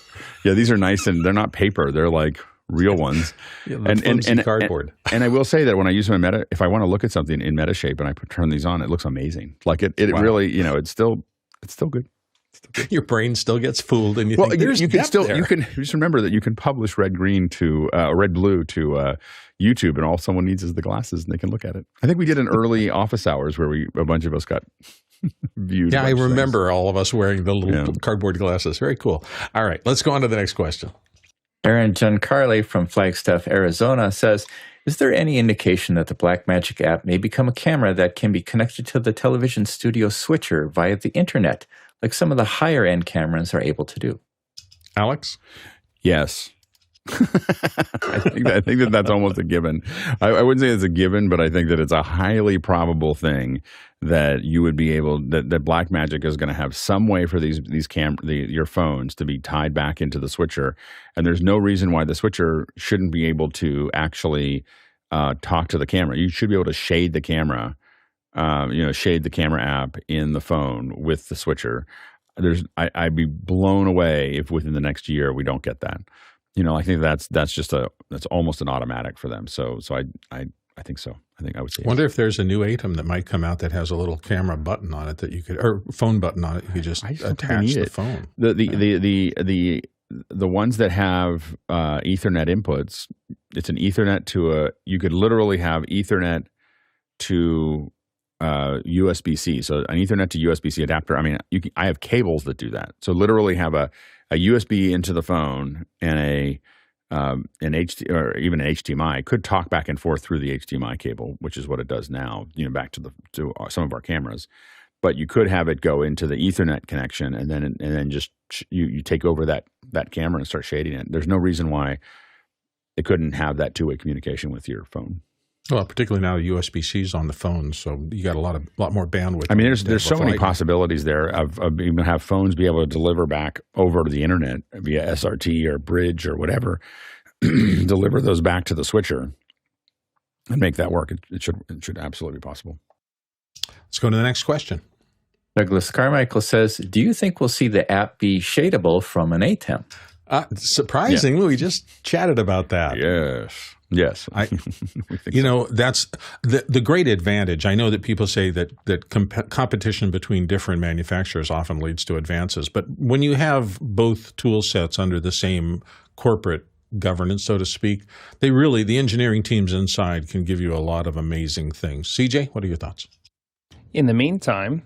these are nice, and they're not paper. They're like real ones. and cardboard. And I will say that when I use them in if I want to look at something in Metashape and I turn these on, it looks amazing. Like it really, you know, it's still good. Your brain still gets fooled, and you can just remember that you can publish red blue to YouTube, and all someone needs is the glasses, and they can look at it. I think we did an early office hours where a bunch of us got viewed. Yeah, I remember all of us wearing the little cardboard glasses. Very cool. All right, let's go on to the next question. Aaron Giancarli from Flagstaff, Arizona says, "Is there any indication that the Blackmagic app may become a camera that can be connected to the television studio switcher via the internet, like some of the higher-end cameras are able to do?" Alex? Yes. I think that's almost a given. I wouldn't say it's a given, but I think that it's a highly probable thing that you would be able that Blackmagic is going to have some way for your phones to be tied back into the switcher, and there's no reason why the switcher shouldn't be able to actually talk to the camera. You should be able to shade the camera. Shade the camera app in the phone with the switcher. I'd be blown away if within the next year we don't get that. You know, I think that's almost an automatic for them. So I think so. I think I would say. I wonder if there's a new ATEM that might come out that has a little camera button on it that you could, or phone button on it. You could just attach the phone. The ones that have Ethernet inputs, it's an Ethernet to you could literally have Ethernet to USB-C. So an Ethernet to USB-C adapter. I mean, I have cables that do that. So literally have a USB into the phone and an HT or even an HDMI could talk back and forth through the HDMI cable, which is what it does now. You know, back to some of our cameras. But you could have it go into the Ethernet connection and then just you take over that camera and start shading it. There's no reason why it couldn't have that 2-way communication with your phone. Well, particularly now USB-C is on the phone, so you got a lot more bandwidth. I mean, there's so many possibilities there of even have phones be able to deliver back over to the internet via SRT or bridge or whatever, deliver those back to the switcher and make that work. It should absolutely be possible. Let's go to the next question. Douglas Carmichael says, "Do you think we'll see the app be shadeable from an ATEM?" Surprisingly, we just chatted about that. Yes. That's the great advantage. I know that people say that competition between different manufacturers often leads to advances, but when you have both tool sets under the same corporate governance, so to speak, the engineering teams inside can give you a lot of amazing things. CJ, what are your thoughts? In the meantime,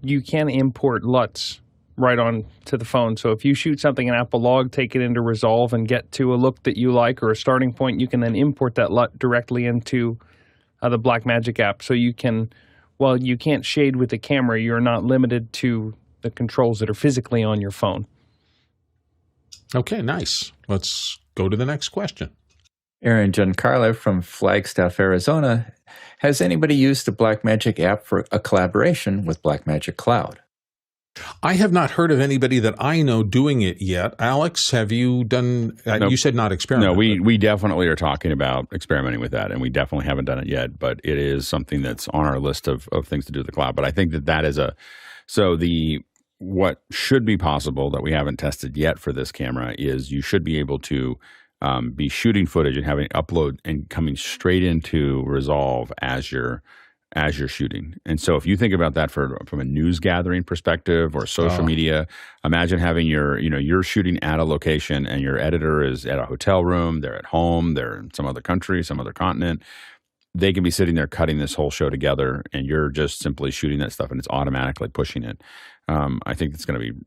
you can import LUTs right on to the phone. So if you shoot something in Apple Log, take it into Resolve and get to a look that you like or a starting point, you can then import that LUT directly into the Blackmagic app. So you can, while you can't shade with the camera, you're not limited to the controls that are physically on your phone. Okay, nice. Let's go to the next question. Aaron Giancarlo from Flagstaff, Arizona. Has anybody used the Blackmagic app for a collaboration with Blackmagic Cloud? I have not heard of anybody that I know doing it yet. Alex, have you done, Nope. You said not experiment. No, we definitely are talking about experimenting with that, and we definitely haven't done it yet, but it is something that's on our list of things to do with the cloud. But I think that is what should be possible that we haven't tested yet for this camera is you should be able to be shooting footage and having it upload and coming straight into Resolve as you're shooting. And so if you think about that from a news gathering perspective or social media, imagine having you're shooting at a location and your editor is at a hotel room, they're at home, they're in some other country, some other continent. They can be sitting there cutting this whole show together and you're just simply shooting that stuff and it's automatically pushing it. I think it's going to be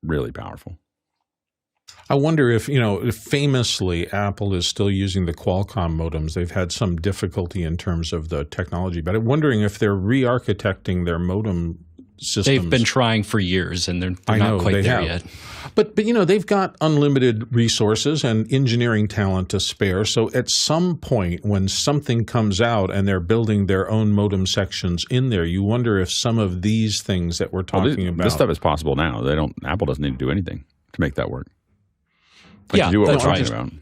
really powerful. I wonder if famously Apple is still using the Qualcomm modems. They've had some difficulty in terms of the technology, but I'm wondering if they're re-architecting their modem systems. They've been trying for years, and they're not quite there yet. But they've got unlimited resources and engineering talent to spare. So at some point when something comes out and they're building their own modem sections in there, you wonder if some of these things that we're talking about. This stuff is possible now. Apple doesn't need to do anything to make that work. Yeah, to do what that's we're right. talking about.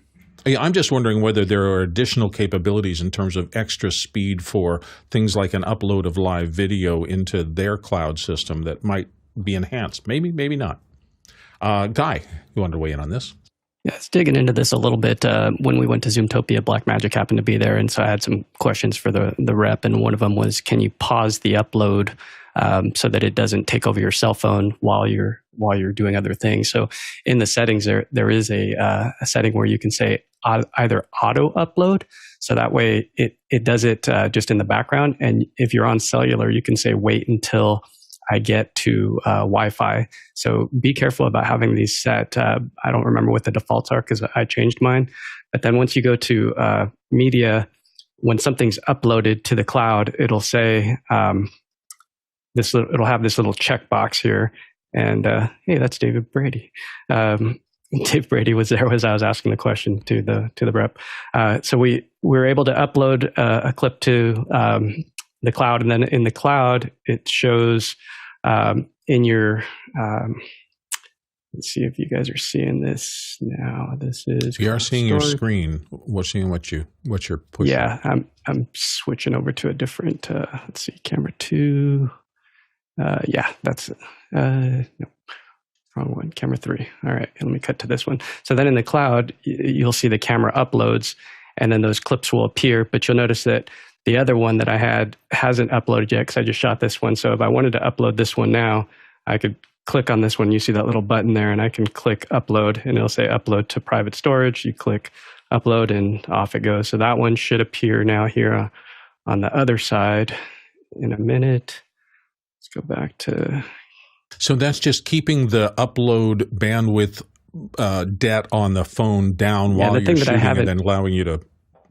Yeah, I'm just wondering whether there are additional capabilities in terms of extra speed for things like an upload of live video into their cloud system that might be enhanced. Maybe, maybe not. Guy, you want to weigh in on this? Yeah, I was digging into this a little bit. When we went to Zoomtopia, Blackmagic happened to be there, and so I had some questions for the rep, and one of them was, can you pause the upload so that it doesn't take over your cell phone while you're doing other things? So in the settings, there is a setting where you can say either auto upload, so that way it does it just in the background, and if you're on cellular, you can say wait until I get to Wi-Fi. So be careful about having these set. I don't remember what the defaults are because I changed mine. But then once you go to media, when something's uploaded to the cloud, it'll say it'll have this little checkbox here. And hey, that's David Brady. Dave Brady was there as I was asking the question to the rep. So we were able to upload a clip to the cloud, and then in the cloud it shows in your let's see if you guys are seeing this now. This is we are seeing your screen. We're seeing what you're pushing. Yeah, I'm switching over to a different let's see, camera 2. Yeah, that's no, wrong one, camera 3. All right, let me cut to this one. So then in the cloud you'll see the camera uploads, and then those clips will appear, but you'll notice that the other one that I had hasn't uploaded yet because I just shot this one. So if I wanted to upload this one now, I could click on this one. You see that little button there, and I can click upload, and it'll say upload to private storage. You click upload, and off it goes. So that one should appear now here on the other side in a minute. Let's go back to... So that's just keeping the upload bandwidth det on the phone down while you're shooting and then allowing you to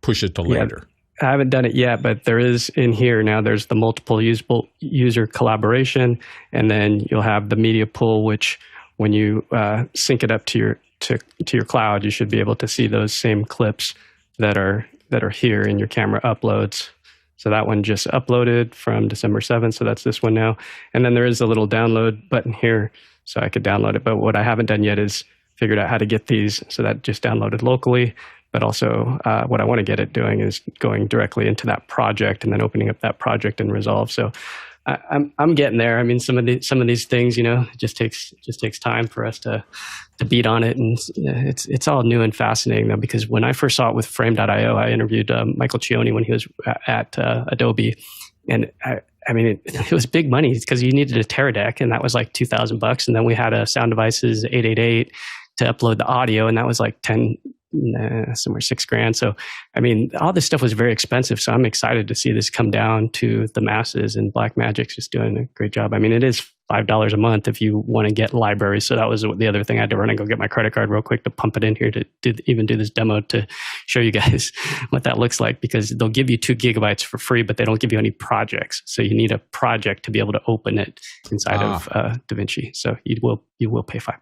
push it to later. I haven't done it yet, but there is in here now, there's the multiple usable user collaboration, and then you'll have the media pool, which when you sync it up to your cloud, you should be able to see those same clips that are here in your camera uploads. So that one just uploaded from December 7th, so that's this one now. And then there is a little download button here, so I could download it. But what I haven't done yet is figured out how to get these, so that just downloaded locally. But also what I want to get it doing is going directly into that project and then opening up that project in Resolve. So I'm getting there. I mean, some of these things, it just takes time for us to beat on it, and it's all new and fascinating though. Because when I first saw it with Frame.io, I interviewed Michael Cioni when he was at Adobe, and I mean it was big money because you needed a Teradek, and that was like $2,000, and then we had a Sound Devices 888 to upload the audio, and that was like $10,000 somewhere $6,000. So, I mean, all this stuff was very expensive. So I'm excited to see this come down to the masses, and Blackmagic's just doing a great job. I mean, it is $5 a month if you want to get libraries. So that was the other thing. I had to run and go get my credit card real quick to pump it in here to even do this demo to show you guys what that looks like, because they'll give you 2 gigabytes for free, but they don't give you any projects. So you need a project to be able to open it inside of DaVinci. So you will pay $5.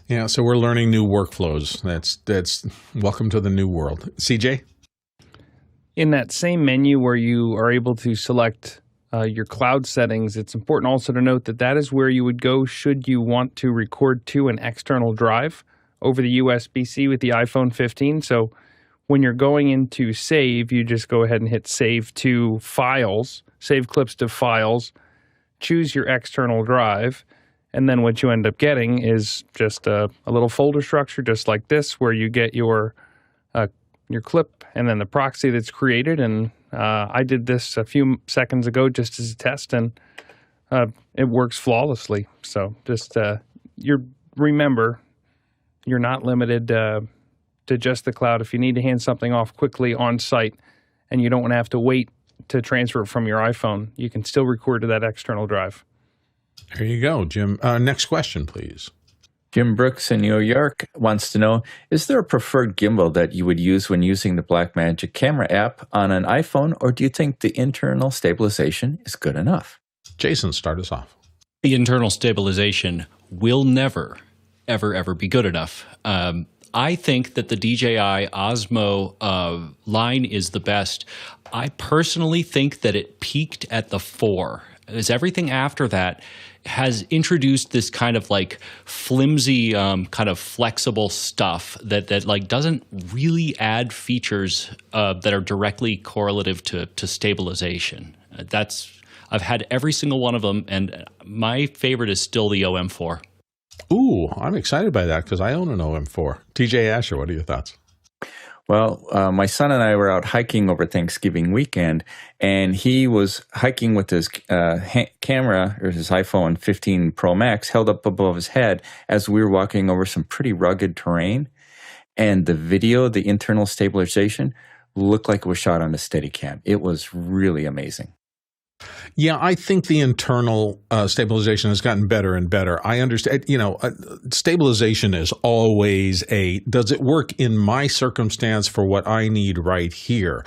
Yeah, so we're learning new workflows. That's welcome to the new world. CJ? In that same menu where you are able to select your cloud settings, it's important also to note that that is where you would go should you want to record to an external drive over the USB-C with the iPhone 15. So when you're going into save, you just go ahead and hit save to files, save clips to files, choose your external drive. And then what you end up getting is just a little folder structure, just like this, where you get your clip and then the proxy that's created. And I did this a few seconds ago just as a test, and it works flawlessly. So just remember, you're not limited to just the cloud. If you need to hand something off quickly on site and you don't want to have to wait to transfer it from your iPhone, you can still record to that external drive. There you go, Jim. Next question, please. Jim Brooks in New York wants to know, is there a preferred gimbal that you would use when using the Blackmagic Camera app on an iPhone, or do you think the internal stabilization is good enough? Jason, start us off. The internal stabilization will never, ever be good enough. I think that the DJI Osmo line is the best. I personally think that it peaked at the 4. As everything after that has introduced this kind of like flimsy, kind of flexible stuff that like doesn't really add features that are directly correlative to stabilization. I've had every single one of them, and my favorite is still the OM4. Ooh, I'm excited by that because I own an OM4. TJ Asher, what are your thoughts? Well, my son and I were out hiking over Thanksgiving weekend, and he was hiking with his camera, or his iPhone 15 Pro Max, held up above his head as we were walking over some pretty rugged terrain. And the video, the internal stabilization, looked like it was shot on a Steadicam. It was really amazing. Yeah, I think the internal stabilization has gotten better and better. I understand, stabilization is always does it work in my circumstance for what I need right here?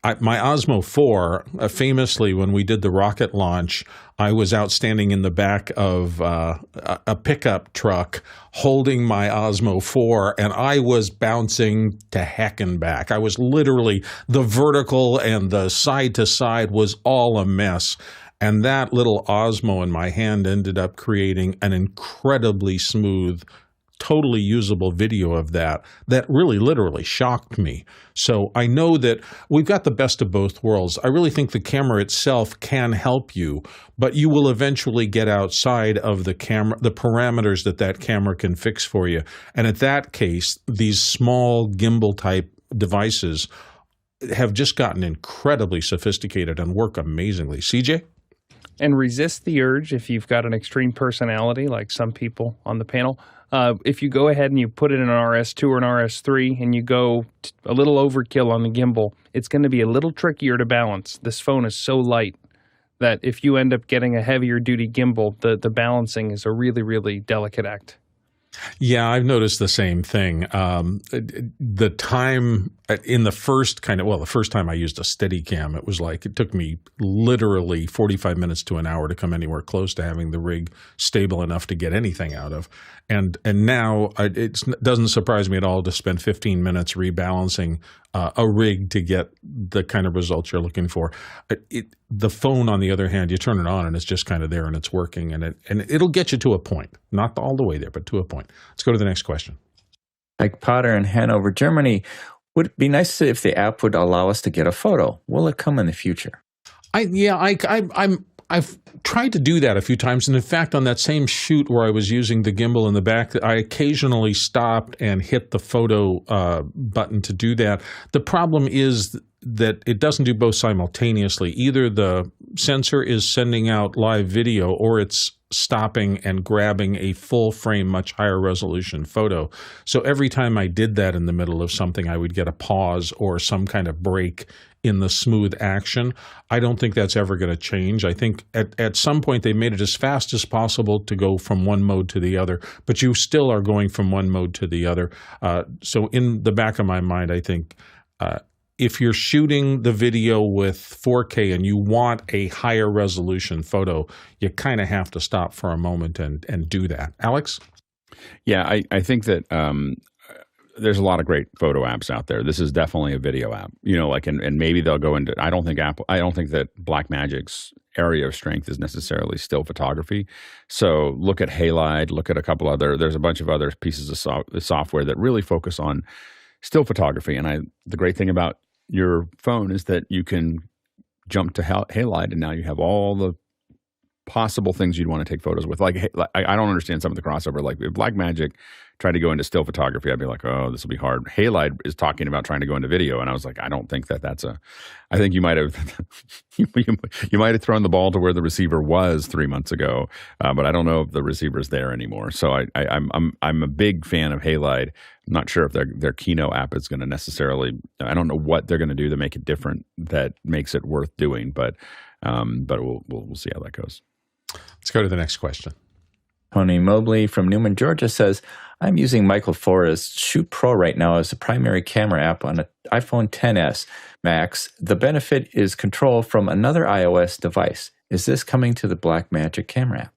My Osmo 4, famously, when we did the rocket launch, I was out standing in the back of a pickup truck holding my Osmo 4, and I was bouncing to heck and back. I was literally, the vertical and the side to side was all a mess. And that little Osmo in my hand ended up creating an incredibly smooth, totally usable video of that really literally shocked me. So I know that we've got the best of both worlds. I really think the camera itself can help you, but you will eventually get outside of the camera, the parameters that camera can fix for you. And at that case, these small gimbal type devices have just gotten incredibly sophisticated and work amazingly. CJ? And resist the urge if you've got an extreme personality like some people on the panel. If you go ahead and you put it in an RS2 or an RS3 and you go a little overkill on the gimbal, it's going to be a little trickier to balance. This phone is so light that if you end up getting a heavier duty gimbal, the balancing is a really, really delicate act. Yeah, I've noticed the same thing. The time in the first the first time I used a Steadicam, it took me literally 45 minutes to an hour to come anywhere close to having the rig stable enough to get anything out of. And now it doesn't surprise me at all to spend 15 minutes rebalancing a rig to get the kind of results you're looking for. The phone, on the other hand, you turn it on and it's just kind of there and it's working, and it'll get you to a point, not all the way there, but to a point. Let's go to the next question. Like Potter in Hanover, Germany, would it be nice if the app would allow us to get a photo? Will it come in the future? I've tried to do that a few times, and in fact, on that same shoot where I was using the gimbal in the back, I occasionally stopped and hit the photo button to do that. The problem is that it doesn't do both simultaneously. Either the sensor is sending out live video, or it's stopping and grabbing a full frame, much higher resolution photo. So every time I did that in the middle of something, I would get a pause or some kind of break in the smooth action. I don't think that's ever going to change. I think at some point they made it as fast as possible to go from one mode to the other, but you still are going from one mode to the other. So in the back of my mind, I think if you're shooting the video with 4K and you want a higher resolution photo, you kind of have to stop for a moment and do that. Alex? Yeah, I think that there's a lot of great photo apps out there. This is definitely a video app, you know, like, and maybe they'll go into, I don't think that Blackmagic's area of strength is necessarily still photography. So look at Halide, look at a couple other, there's a bunch of other pieces of software that really focus on still photography. And the great thing about your phone is that you can jump to Halide and now you have all the possible things you'd want to take photos with. Like I don't understand some of the crossover. Like if Blackmagic tried to go into still photography, I'd be like, oh, this will be hard. Halide is talking about trying to go into video, and I was like, I don't think that's a. I think you might have you might have thrown the ball to where the receiver was 3 months ago, but I don't know if the receiver's there anymore. So I'm a big fan of Halide. I'm not sure if their Keynote app is going to necessarily. I don't know what they're going to do to make it different that makes it worth doing, but we'll see how that goes. Let's go to the next question. Tony Mobley from Newman, Georgia says, I'm using Michael Forrest Shoot Pro right now as a primary camera app on an iPhone XS Max. The benefit is control from another iOS device. Is this coming to the Blackmagic Camera App?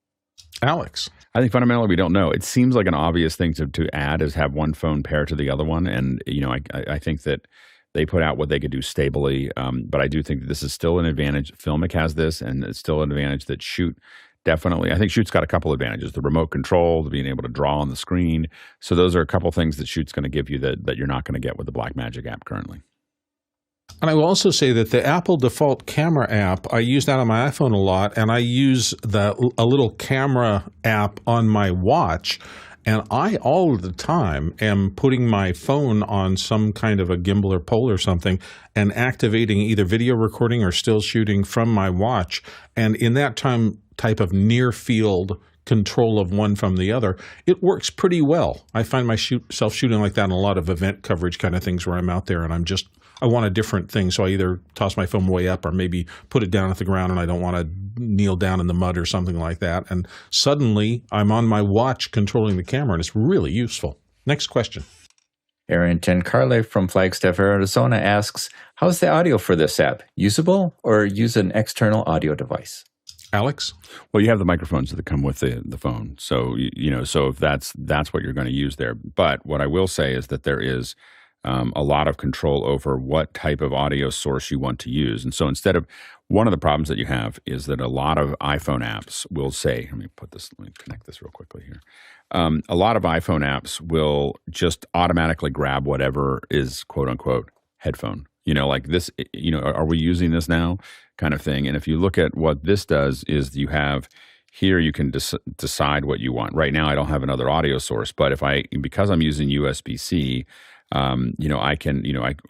Alex? I think fundamentally we don't know. It seems like an obvious thing to add is have one phone pair to the other one. And, you know, I think that they put out what they could do stably. But I do think that this is still an advantage. Filmic has this, and it's still an advantage that Shoot definitely. I think Shoot's got a couple advantages. The remote control, the being able to draw on the screen. So those are a couple things that Shoot's going to give you that you're not going to get with the Blackmagic app currently. And I will also say that the Apple default camera app, I use that on my iPhone a lot, and I use a little camera app on my watch. And I, all the time, am putting my phone on some kind of a gimbal or pole or something and activating either video recording or still shooting from my watch. And in that type of near-field control of one from the other, it works pretty well. I find myself shooting like that in a lot of event coverage kind of things where I'm out there and I want a different thing. So I either toss my phone way up or maybe put it down at the ground and I don't want to kneel down in the mud or something like that. And suddenly I'm on my watch controlling the camera and it's really useful. Next question. Aaron Giancarlo from Flagstaff, Arizona asks, how's the audio for this app? Usable or use an external audio device? Alex? Well, you have the microphones that come with the phone. So, you know, so if that's what you're going to use there. But what I will say is that there is a lot of control over what type of audio source you want to use. And so one of the problems that you have is that a lot of iPhone apps will say, let me connect this real quickly here. A lot of iPhone apps will just automatically grab whatever is quote unquote headphone. You know, like this, you know, are we using this now kind of thing? And if you look at what this does is you have here, you can decide what you want. Right now, I don't have another audio source, but because I'm using USB-C, you know, I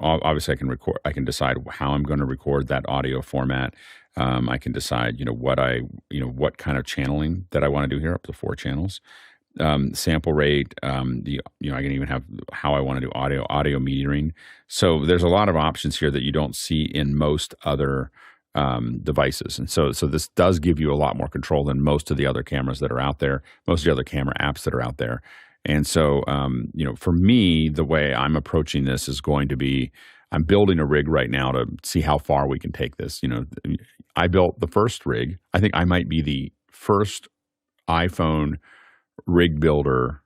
obviously can record, I can decide how I'm going to record that audio format. I can decide, what kind of channeling that I want to do here, up to 4 channels. Sample rate, I can even have how I want to do audio metering. So there's a lot of options here that you don't see in most other devices. And so this does give you a lot more control than most of the other cameras that are out there, most of the other camera apps that are out there. And so, for me, the way I'm approaching this is going to be, I'm building a rig right now to see how far we can take this. You know, I built the first rig. I think I might be the first iPhone rig builder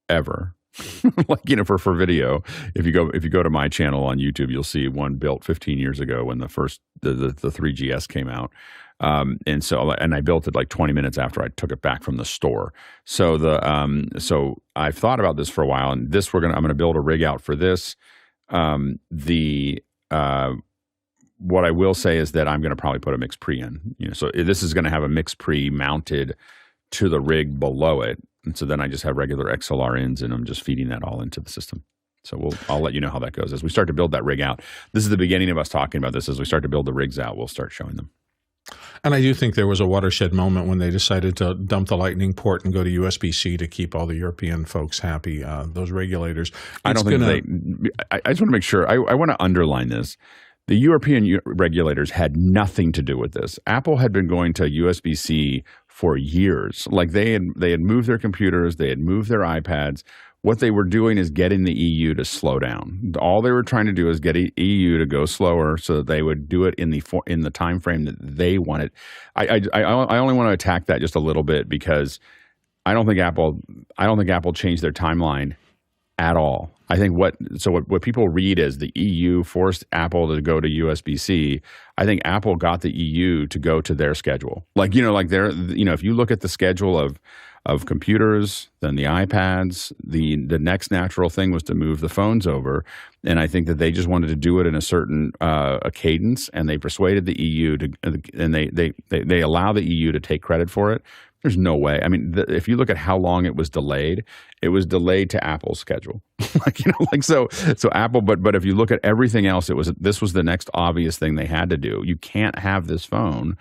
ever. Like, you know, for video, if you go to my channel on YouTube, you'll see one built 15 years ago when the 3GS came out. And I built it like 20 minutes after I took it back from the store. So so I've thought about this for a while, and I'm going to build a rig out for this. What I will say is that I'm going to probably put a mix pre in, you know, so this is going to have a mix pre mounted to the rig below it. And so then I just have regular XLR ins and I'm just feeding that all into the system. So I'll let you know how that goes as we start to build that rig out. This is the beginning of us talking about this. As we start to build the rigs out, we'll start showing them. And I do think there was a watershed moment when they decided to dump the Lightning port and go to USB-C to keep all the European folks happy, those regulators. I just want to make sure, I want to underline this. The European regulators had nothing to do with this. Apple had been going to USB-C for years. Like they had moved their computers, they had moved their iPads. What they were doing is getting the EU to slow down. All they were trying to do is get EU to go slower so that they would do it in the time frame that they wanted. I only want to attack that just a little bit because I don't think Apple changed their timeline at all. I think what people read as the EU forced Apple to go to USB-C. I think Apple got the EU to go to their schedule. Like if you look at the schedule of computers, then the iPads, the next natural thing was to move the phones over, and I think that they just wanted to do it in a certain a cadence, and they persuaded the EU to, and they allow the EU to take credit for it. There's no way. I mean, if you look at how long it was delayed to Apple's schedule. So Apple. But if you look at everything else, this was the next obvious thing they had to do. You can't have this phone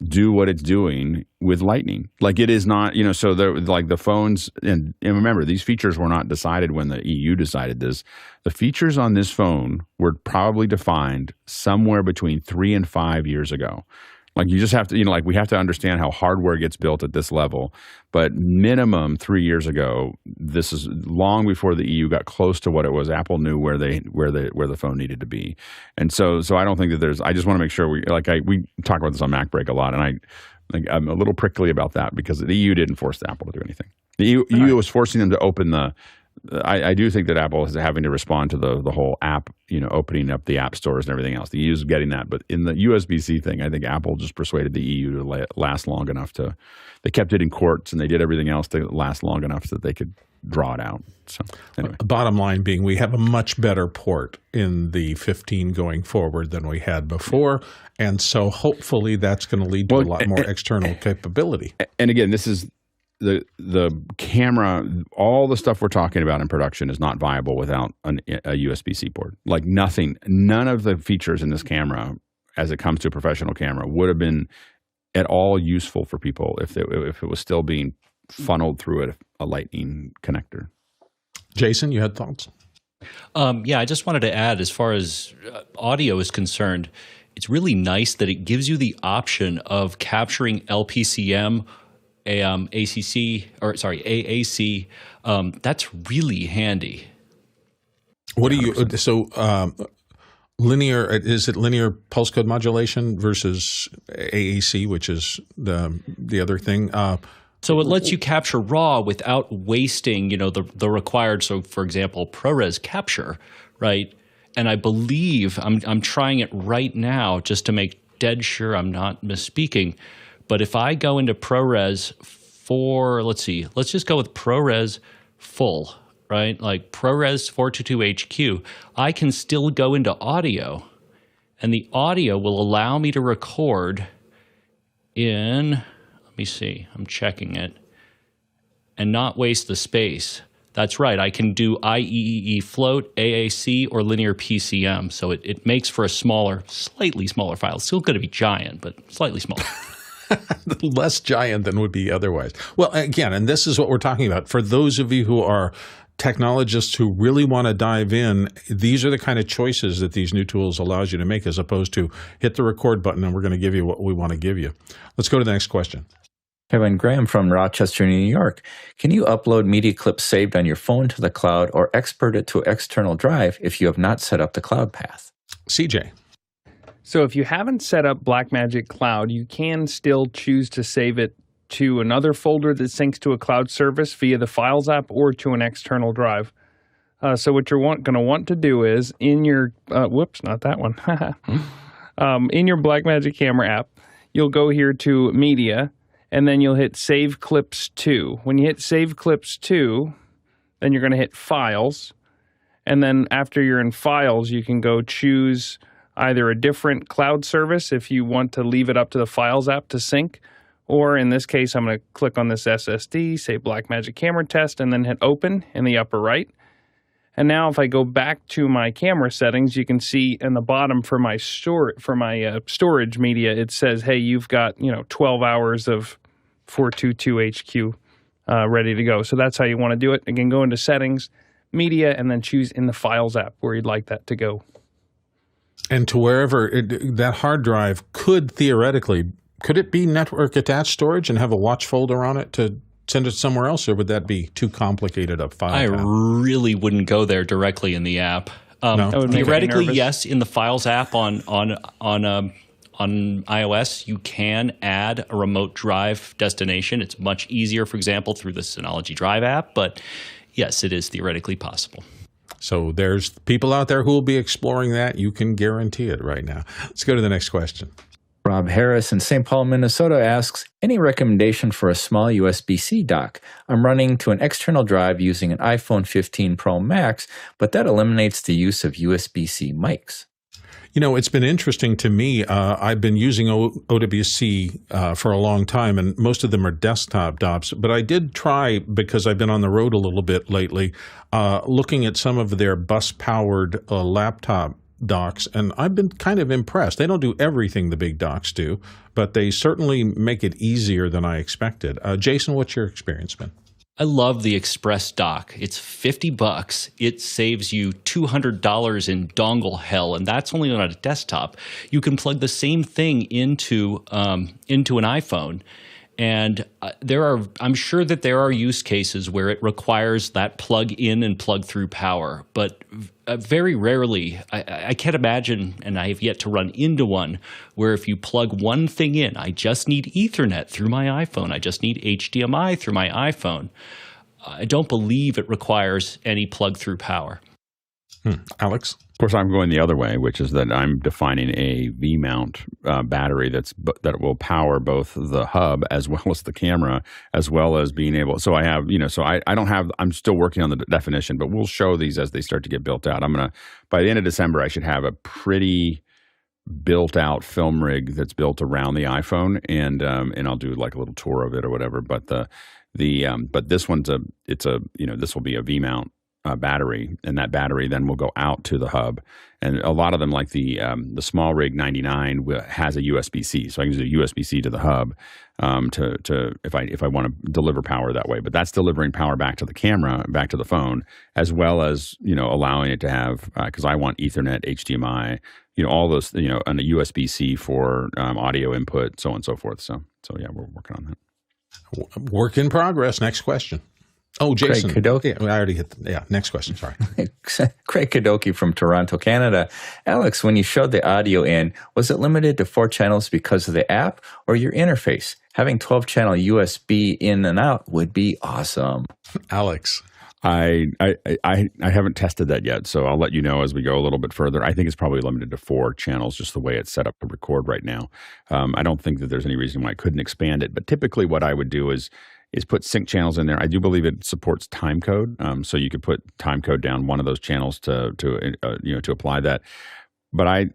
do what it's doing with Lightning. Like it is not. So the phones and remember these features were not decided when the EU decided this. The features on this phone were probably defined somewhere between 3 and 5 years ago. Like you just have to, we have to understand how hardware gets built at this level. But minimum 3 years ago, this is long before the EU got close to what it was. Apple knew where the phone needed to be, and so I don't think that I just want to make sure we talk about this on MacBreak a lot, and I'm a little prickly about that because the EU didn't force Apple to do anything. The EU was forcing them to open the. I do think that Apple is having to respond to the whole app, opening up the app stores and everything else. The EU is getting that. But in the USB-C thing, I think Apple just persuaded the EU to last long enough they kept it in courts and they did everything else to last long enough that they could draw it out. So anyway. Bottom line being we have a much better port in the 15 going forward than we had before. And so hopefully that's going to lead to a lot more external capability. And again, this is the camera, all the stuff we're talking about in production is not viable without a USB-C port. Like none of the features in this camera, as it comes to a professional camera, would have been at all useful for people if it was still being funneled through a Lightning connector. Jason, you had thoughts? Yeah, I just wanted to add, as far as audio is concerned, it's really nice that it gives you the option of capturing LPCM, AAC. That's really handy. What do you linear? Is it linear pulse code modulation versus AAC, which is the other thing? So it lets you capture raw without wasting, the required. So, for example, ProRes capture, right? And I believe I'm trying it right now just to make dead sure I'm not misspeaking. But if I go into ProRes let's just go with ProRes full, right? Like ProRes 422HQ, I can still go into audio, and the audio will allow me to record in, let me see, I'm checking it, and not waste the space. That's right, I can do IEEE float, AAC, or linear PCM, so it makes for a slightly smaller file. It's still going to be giant, but slightly smaller. Less giant than would be otherwise. Well, again, and this is what we're talking about. For those of you who are technologists who really want to dive in, these are the kind of choices that these new tools allows you to make, as opposed to hit the record button and we're going to give you what we want to give you. Let's go to the next question. Kevin Graham from Rochester, New York. Can you upload media clips saved on your phone to the cloud or export it to an external drive if you have not set up the cloud path? CJ. So if you haven't set up Blackmagic Cloud, you can still choose to save it to another folder that syncs to a cloud service via the Files app or to an external drive. So what you're going to want to do is in your, not that one. In your Blackmagic Camera app, you'll go here to Media, and then you'll hit Save Clips To. When you hit Save Clips To, then you're going to hit Files. And then after you're in Files, you can go choose either a different cloud service if you want to leave it up to the Files app to sync, or in this case, I'm going to click on this SSD, say Blackmagic Camera Test, and then hit Open in the upper right. And now if I go back to my camera settings, you can see in the bottom for my storage media, it says, hey, you've got 12 hours of 422 HQ ready to go. So that's how you want to do it. Again, go into settings, media, and then choose in the Files app where you'd like that to go. And to wherever that hard drive could it be network attached storage and have a watch folder on it to send it somewhere else, or would that be too complicated a file? I really wouldn't go there directly in the app. No? Theoretically, yes, in the Files app on iOS, you can add a remote drive destination. It's much easier, for example, through the Synology Drive app, but yes, it is theoretically possible. So there's people out there who will be exploring that. You can guarantee it right now. Let's go to the next question. Rob Harris in St. Paul, Minnesota asks, any recommendation for a small USB-C dock? I'm running to an external drive using an iPhone 15 Pro Max, but that eliminates the use of USB-C mics. It's been interesting to me. I've been using OWC for a long time, and most of them are desktop DOPs. But I did try, because I've been on the road a little bit lately, looking at some of their bus-powered laptop docks, and I've been kind of impressed. They don't do everything the big docks do, but they certainly make it easier than I expected. Jason, what's your experience been? I love the Express dock. It's $50. It saves you $200 in dongle hell, and that's only on a desktop. You can plug the same thing into an iPhone. And I'm sure that there are use cases where it requires that plug in and plug through power, but very rarely, I can't imagine, and I have yet to run into one, where if you plug one thing in, I just need Ethernet through my iPhone, I just need HDMI through my iPhone. I don't believe it requires any plug through power. Alex? Of course, I'm going the other way, which is that I'm defining a V-mount battery that will power both the hub as well as the camera, as well as being able. So I have, I don't have. I'm still working on the definition, but we'll show these as they start to get built out. By the end of December, I should have a pretty built-out film rig that's built around the iPhone, and I'll do like a little tour of it or whatever. But but this one's this will be a V-mount battery, and that battery then will go out to the hub. And a lot of them, like the small rig 99, has a USB-C, so I can use a USB-C to the hub if I want to deliver power that way. But that's delivering power back to the camera, back to the phone, as well as allowing it to have because I want Ethernet, HDMI, all those and a USB-C for audio input, so on and so forth. So yeah, we're working on that. Work in progress. Next question. Oh, Jason. Craig Kadoki. Yeah, I already hit next question, sorry. Craig Kadoki from Toronto, Canada. Alex, when you showed the audio in, was it limited to 4 channels because of the app or your interface? Having 12-channel USB in and out would be awesome. Alex. I haven't tested that yet, so I'll let you know as we go a little bit further. I think it's probably limited to 4 channels, just the way it's set up to record right now. I don't think that there's any reason why I couldn't expand it, but typically what I would do is put sync channels in there. I do believe it supports timecode, so you could put timecode down one of those channels to apply that. But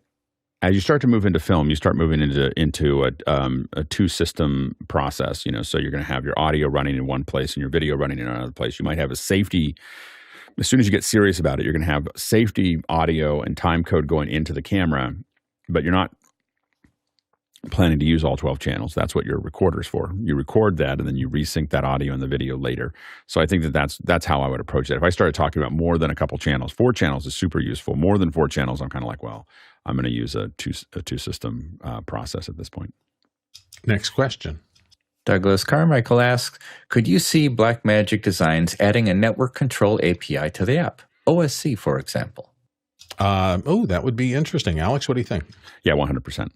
as you start to move into film, you start moving into a 2-system process. So you're going to have your audio running in one place and your video running in another place. You might have a safety. As soon as you get serious about it, you're going to have safety audio and timecode going into the camera, but you're not planning to use all 12 channels. That's what your recorder's for. You record that and then you resync that audio and the video later. So I think that's how I would approach that. If I started talking about more than a couple channels, 4 channels is super useful. More than 4 channels, I'm kind of like, well, I'm going to use a two system process at this point. Next question. Douglas Carmichael asks, could you see Blackmagic Designs adding a network control API to the app? OSC, for example. That would be interesting. Alex, what do you think? Yeah, 100%.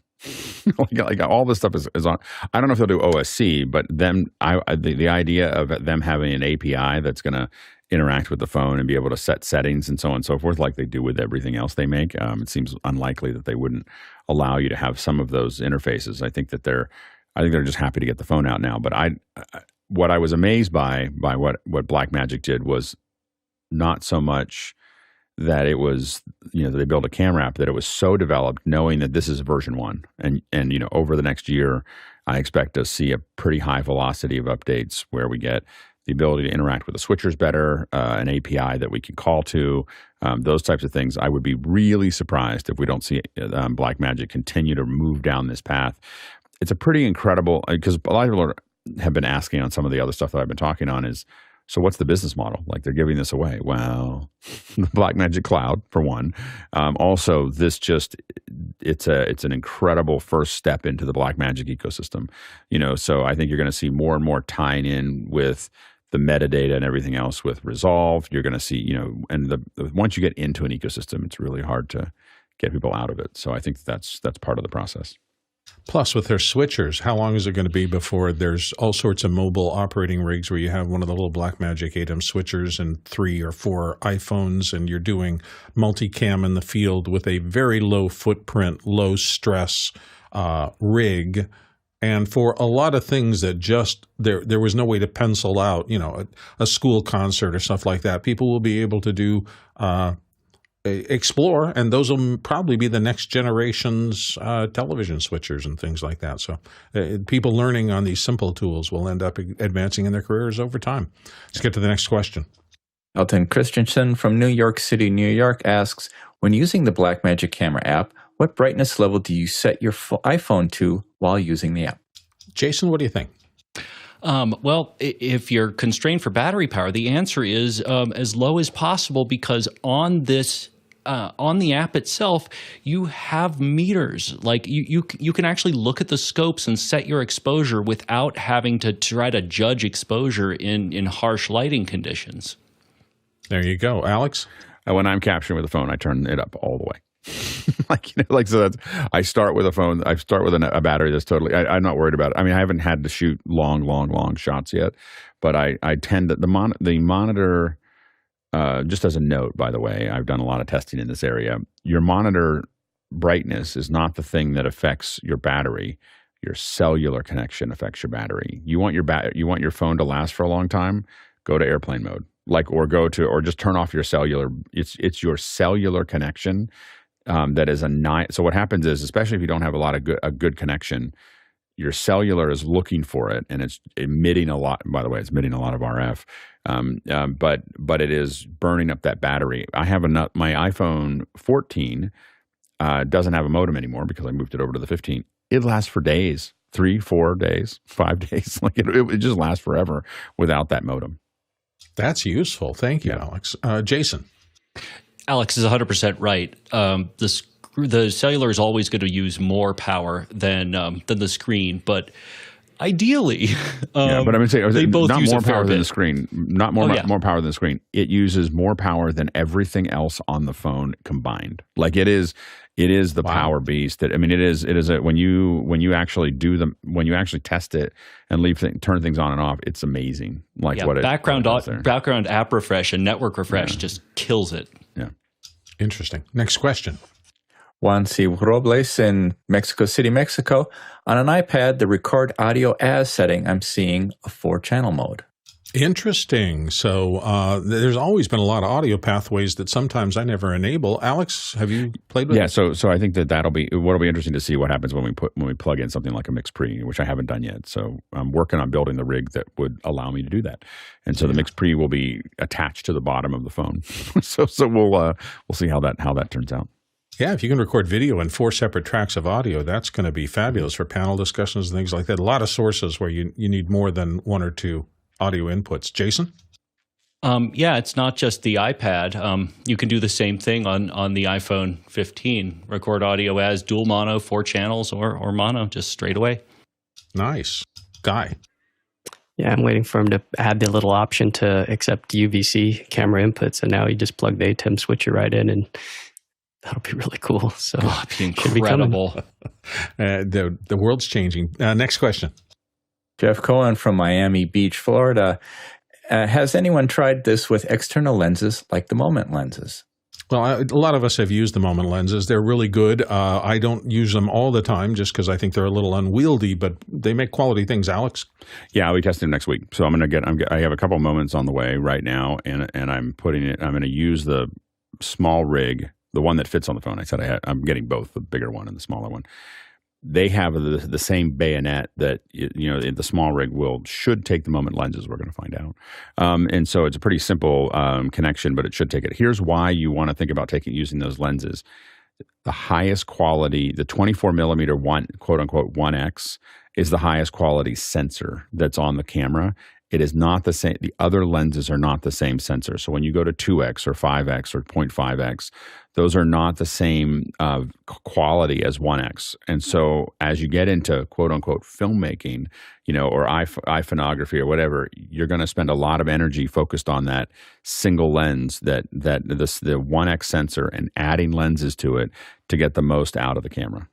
like all this stuff is on. I don't know if they'll do OSC, but the idea of them having an API that's going to interact with the phone and be able to set settings and so on and so forth, like they do with everything else they make, it seems unlikely that they wouldn't allow you to have some of those interfaces. I think they're just happy to get the phone out now. But what I was amazed by what Blackmagic did was not so much that it was, that they built a camera app, that it was so developed, knowing that this is version 1. And over the next year, I expect to see a pretty high velocity of updates where we get the ability to interact with the switchers better, an API that we can call to, those types of things. I would be really surprised if we don't see Blackmagic continue to move down this path. It's a pretty incredible, because a lot of people have been asking on some of the other stuff that I've been talking on is, so what's the business model? Like, they're giving this away. Well, the Blackmagic Cloud, for one. Also, this it's an incredible first step into the Blackmagic ecosystem. So I think you're going to see more and more tying in with the metadata and everything else with Resolve. You're going to see, and once you get into an ecosystem, it's really hard to get people out of it. So I think that's part of the process. Plus, with their switchers, how long is it going to be before there's all sorts of mobile operating rigs where you have one of the little Blackmagic ATEM switchers and 3 or 4 iPhones, and you're doing multicam in the field with a very low footprint, low stress rig. And for a lot of things that just there was no way to pencil out, a school concert or stuff like that, people will be able to do explore, and those will probably be the next generation's television switchers and things like that. So people learning on these simple tools will end up advancing in their careers over time. Let's get to the next question. Elton Christensen from New York City, New York asks, when using the Blackmagic Camera app, what brightness level do you set your iPhone to while using the app? Jason, what do you think? Well, if you're constrained for battery power, the answer is as low as possible, because on this on the app itself, you have meters. Like you can actually look at the scopes and set your exposure without having to try to judge exposure in harsh lighting conditions. There you go, Alex. When I'm capturing with a phone, I turn it up all the way. So I start with a phone. I start with a battery that's totally. I'm not worried about it. I mean, I haven't had to shoot long shots yet, but I tend to the monitor. Just as a note, by the way, I've done a lot of testing in this area. Your monitor brightness is not the thing that affects your battery. Your cellular connection affects your battery. You want your phone to last for a long time? Go to airplane mode, or just turn off your cellular. It's your cellular connection that is so what happens is, especially if you don't have a good connection, your cellular is looking for it, and it's emitting a lot. By the way, it's emitting a lot of RF, but it is burning up that battery. I have my iPhone 14 doesn't have a modem anymore because I moved it over to the 15. It lasts for days, 3, 4 days, 5 days. Like it just lasts forever without that modem. That's useful. Thank you, Alex. Jason. Alex is 100% right. The cellular is always going to use more power than the screen, but ideally, but I'm saying they both not use more a fair power than bit. the screen. Not more power than the screen. It uses more power than everything else on the phone combined. Like it is the power beast. That when you actually when you actually test it and turn things on and off, it's amazing. Background app refresh and network refresh just kills it. Yeah, interesting. Next question. Juan C. Robles in Mexico City, Mexico. On an iPad, the record audio as setting, I'm seeing a 4-channel mode. Interesting. So there's always been a lot of audio pathways that sometimes I never enable. Alex, have you played with it? So I think what'll be interesting to see what happens when we plug in something like a mix pre, which I haven't done yet. So I'm working on building the rig that would allow me to do that. And so the mix pre will be attached to the bottom of the phone. so we'll see how that turns out. Yeah, if you can record video in 4 separate tracks of audio, that's going to be fabulous for panel discussions and things like that. A lot of sources where you need more than 1 or 2 audio inputs. Jason? It's not just the iPad. You can do the same thing on the iPhone 15. Record audio as dual mono, 4 channels, or mono, just straight away. Nice. Guy? Yeah, I'm waiting for him to add the little option to accept UVC camera inputs, and now you just plug the ATEM switcher right in, and that'll be really cool. So that'd be incredible. The world's changing. Next question. Jeff Cohen from Miami Beach, Florida. Has anyone tried this with external lenses like the Moment lenses? Well, a lot of us have used the Moment lenses. They're really good. I don't use them all the time just because I think they're a little unwieldy, but they make quality things. Alex? Yeah, I'll be testing them next week. So I have a couple of Moments on the way right now, and I'm going to use the small rig, the one that fits on the phone. I said I'm getting both, the bigger one and the smaller one. they have the same bayonet that the small rig should take the moment lenses. We're going to find out, and so it's a pretty simple connection, but it should take it. Here's why you want to think about using those lenses. The highest quality, the 24 millimeter quote unquote 1x, is the highest quality sensor that's on the camera. It is not the same. The other lenses are not the same sensor. So when you go to 2x or 5x or 0.5x, those are not the same quality as 1x. And so as you get into quote unquote filmmaking, or iPhoneography or whatever, you're going to spend a lot of energy focused on that single lens, the 1x sensor, and adding lenses to it to get the most out of the camera.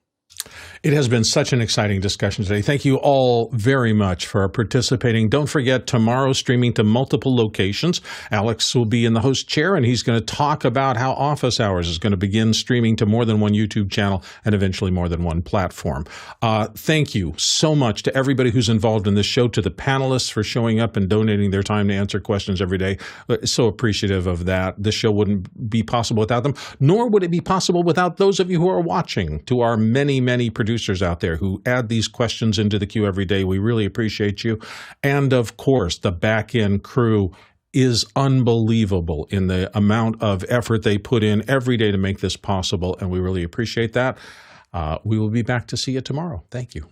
It has been such an exciting discussion today. Thank you all very much for participating. Don't forget, tomorrow streaming to multiple locations. Alex will be in the host chair, and he's going to talk about how Office Hours is going to begin streaming to more than one YouTube channel and eventually more than one platform. Thank you so much to everybody who's involved in this show, to the panelists for showing up and donating their time to answer questions every day. So appreciative of that. This show wouldn't be possible without them, nor would it be possible without those of you who are watching, to our many producers out there who add these questions into the queue every day. We really appreciate you. And of course, the back-end crew is unbelievable in the amount of effort they put in every day to make this possible, and we really appreciate that. We will be back to see you tomorrow. Thank you.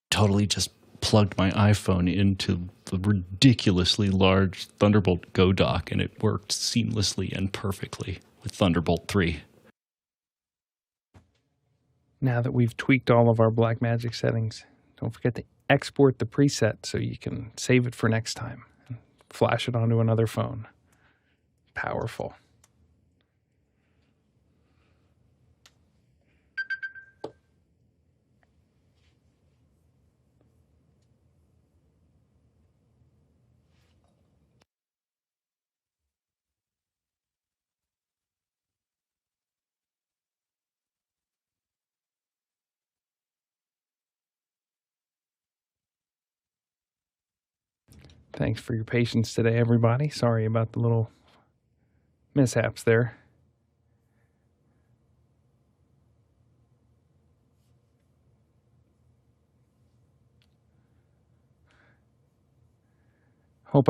Totally just plugged my iPhone into the ridiculously large Thunderbolt Go dock, and it worked seamlessly and perfectly with Thunderbolt 3. Now that we've tweaked all of our Blackmagic settings, don't forget to export the preset so you can save it for next time and flash it onto another phone. Powerful. Thanks for your patience today, everybody. Sorry about the little mishaps there. Hope I didn't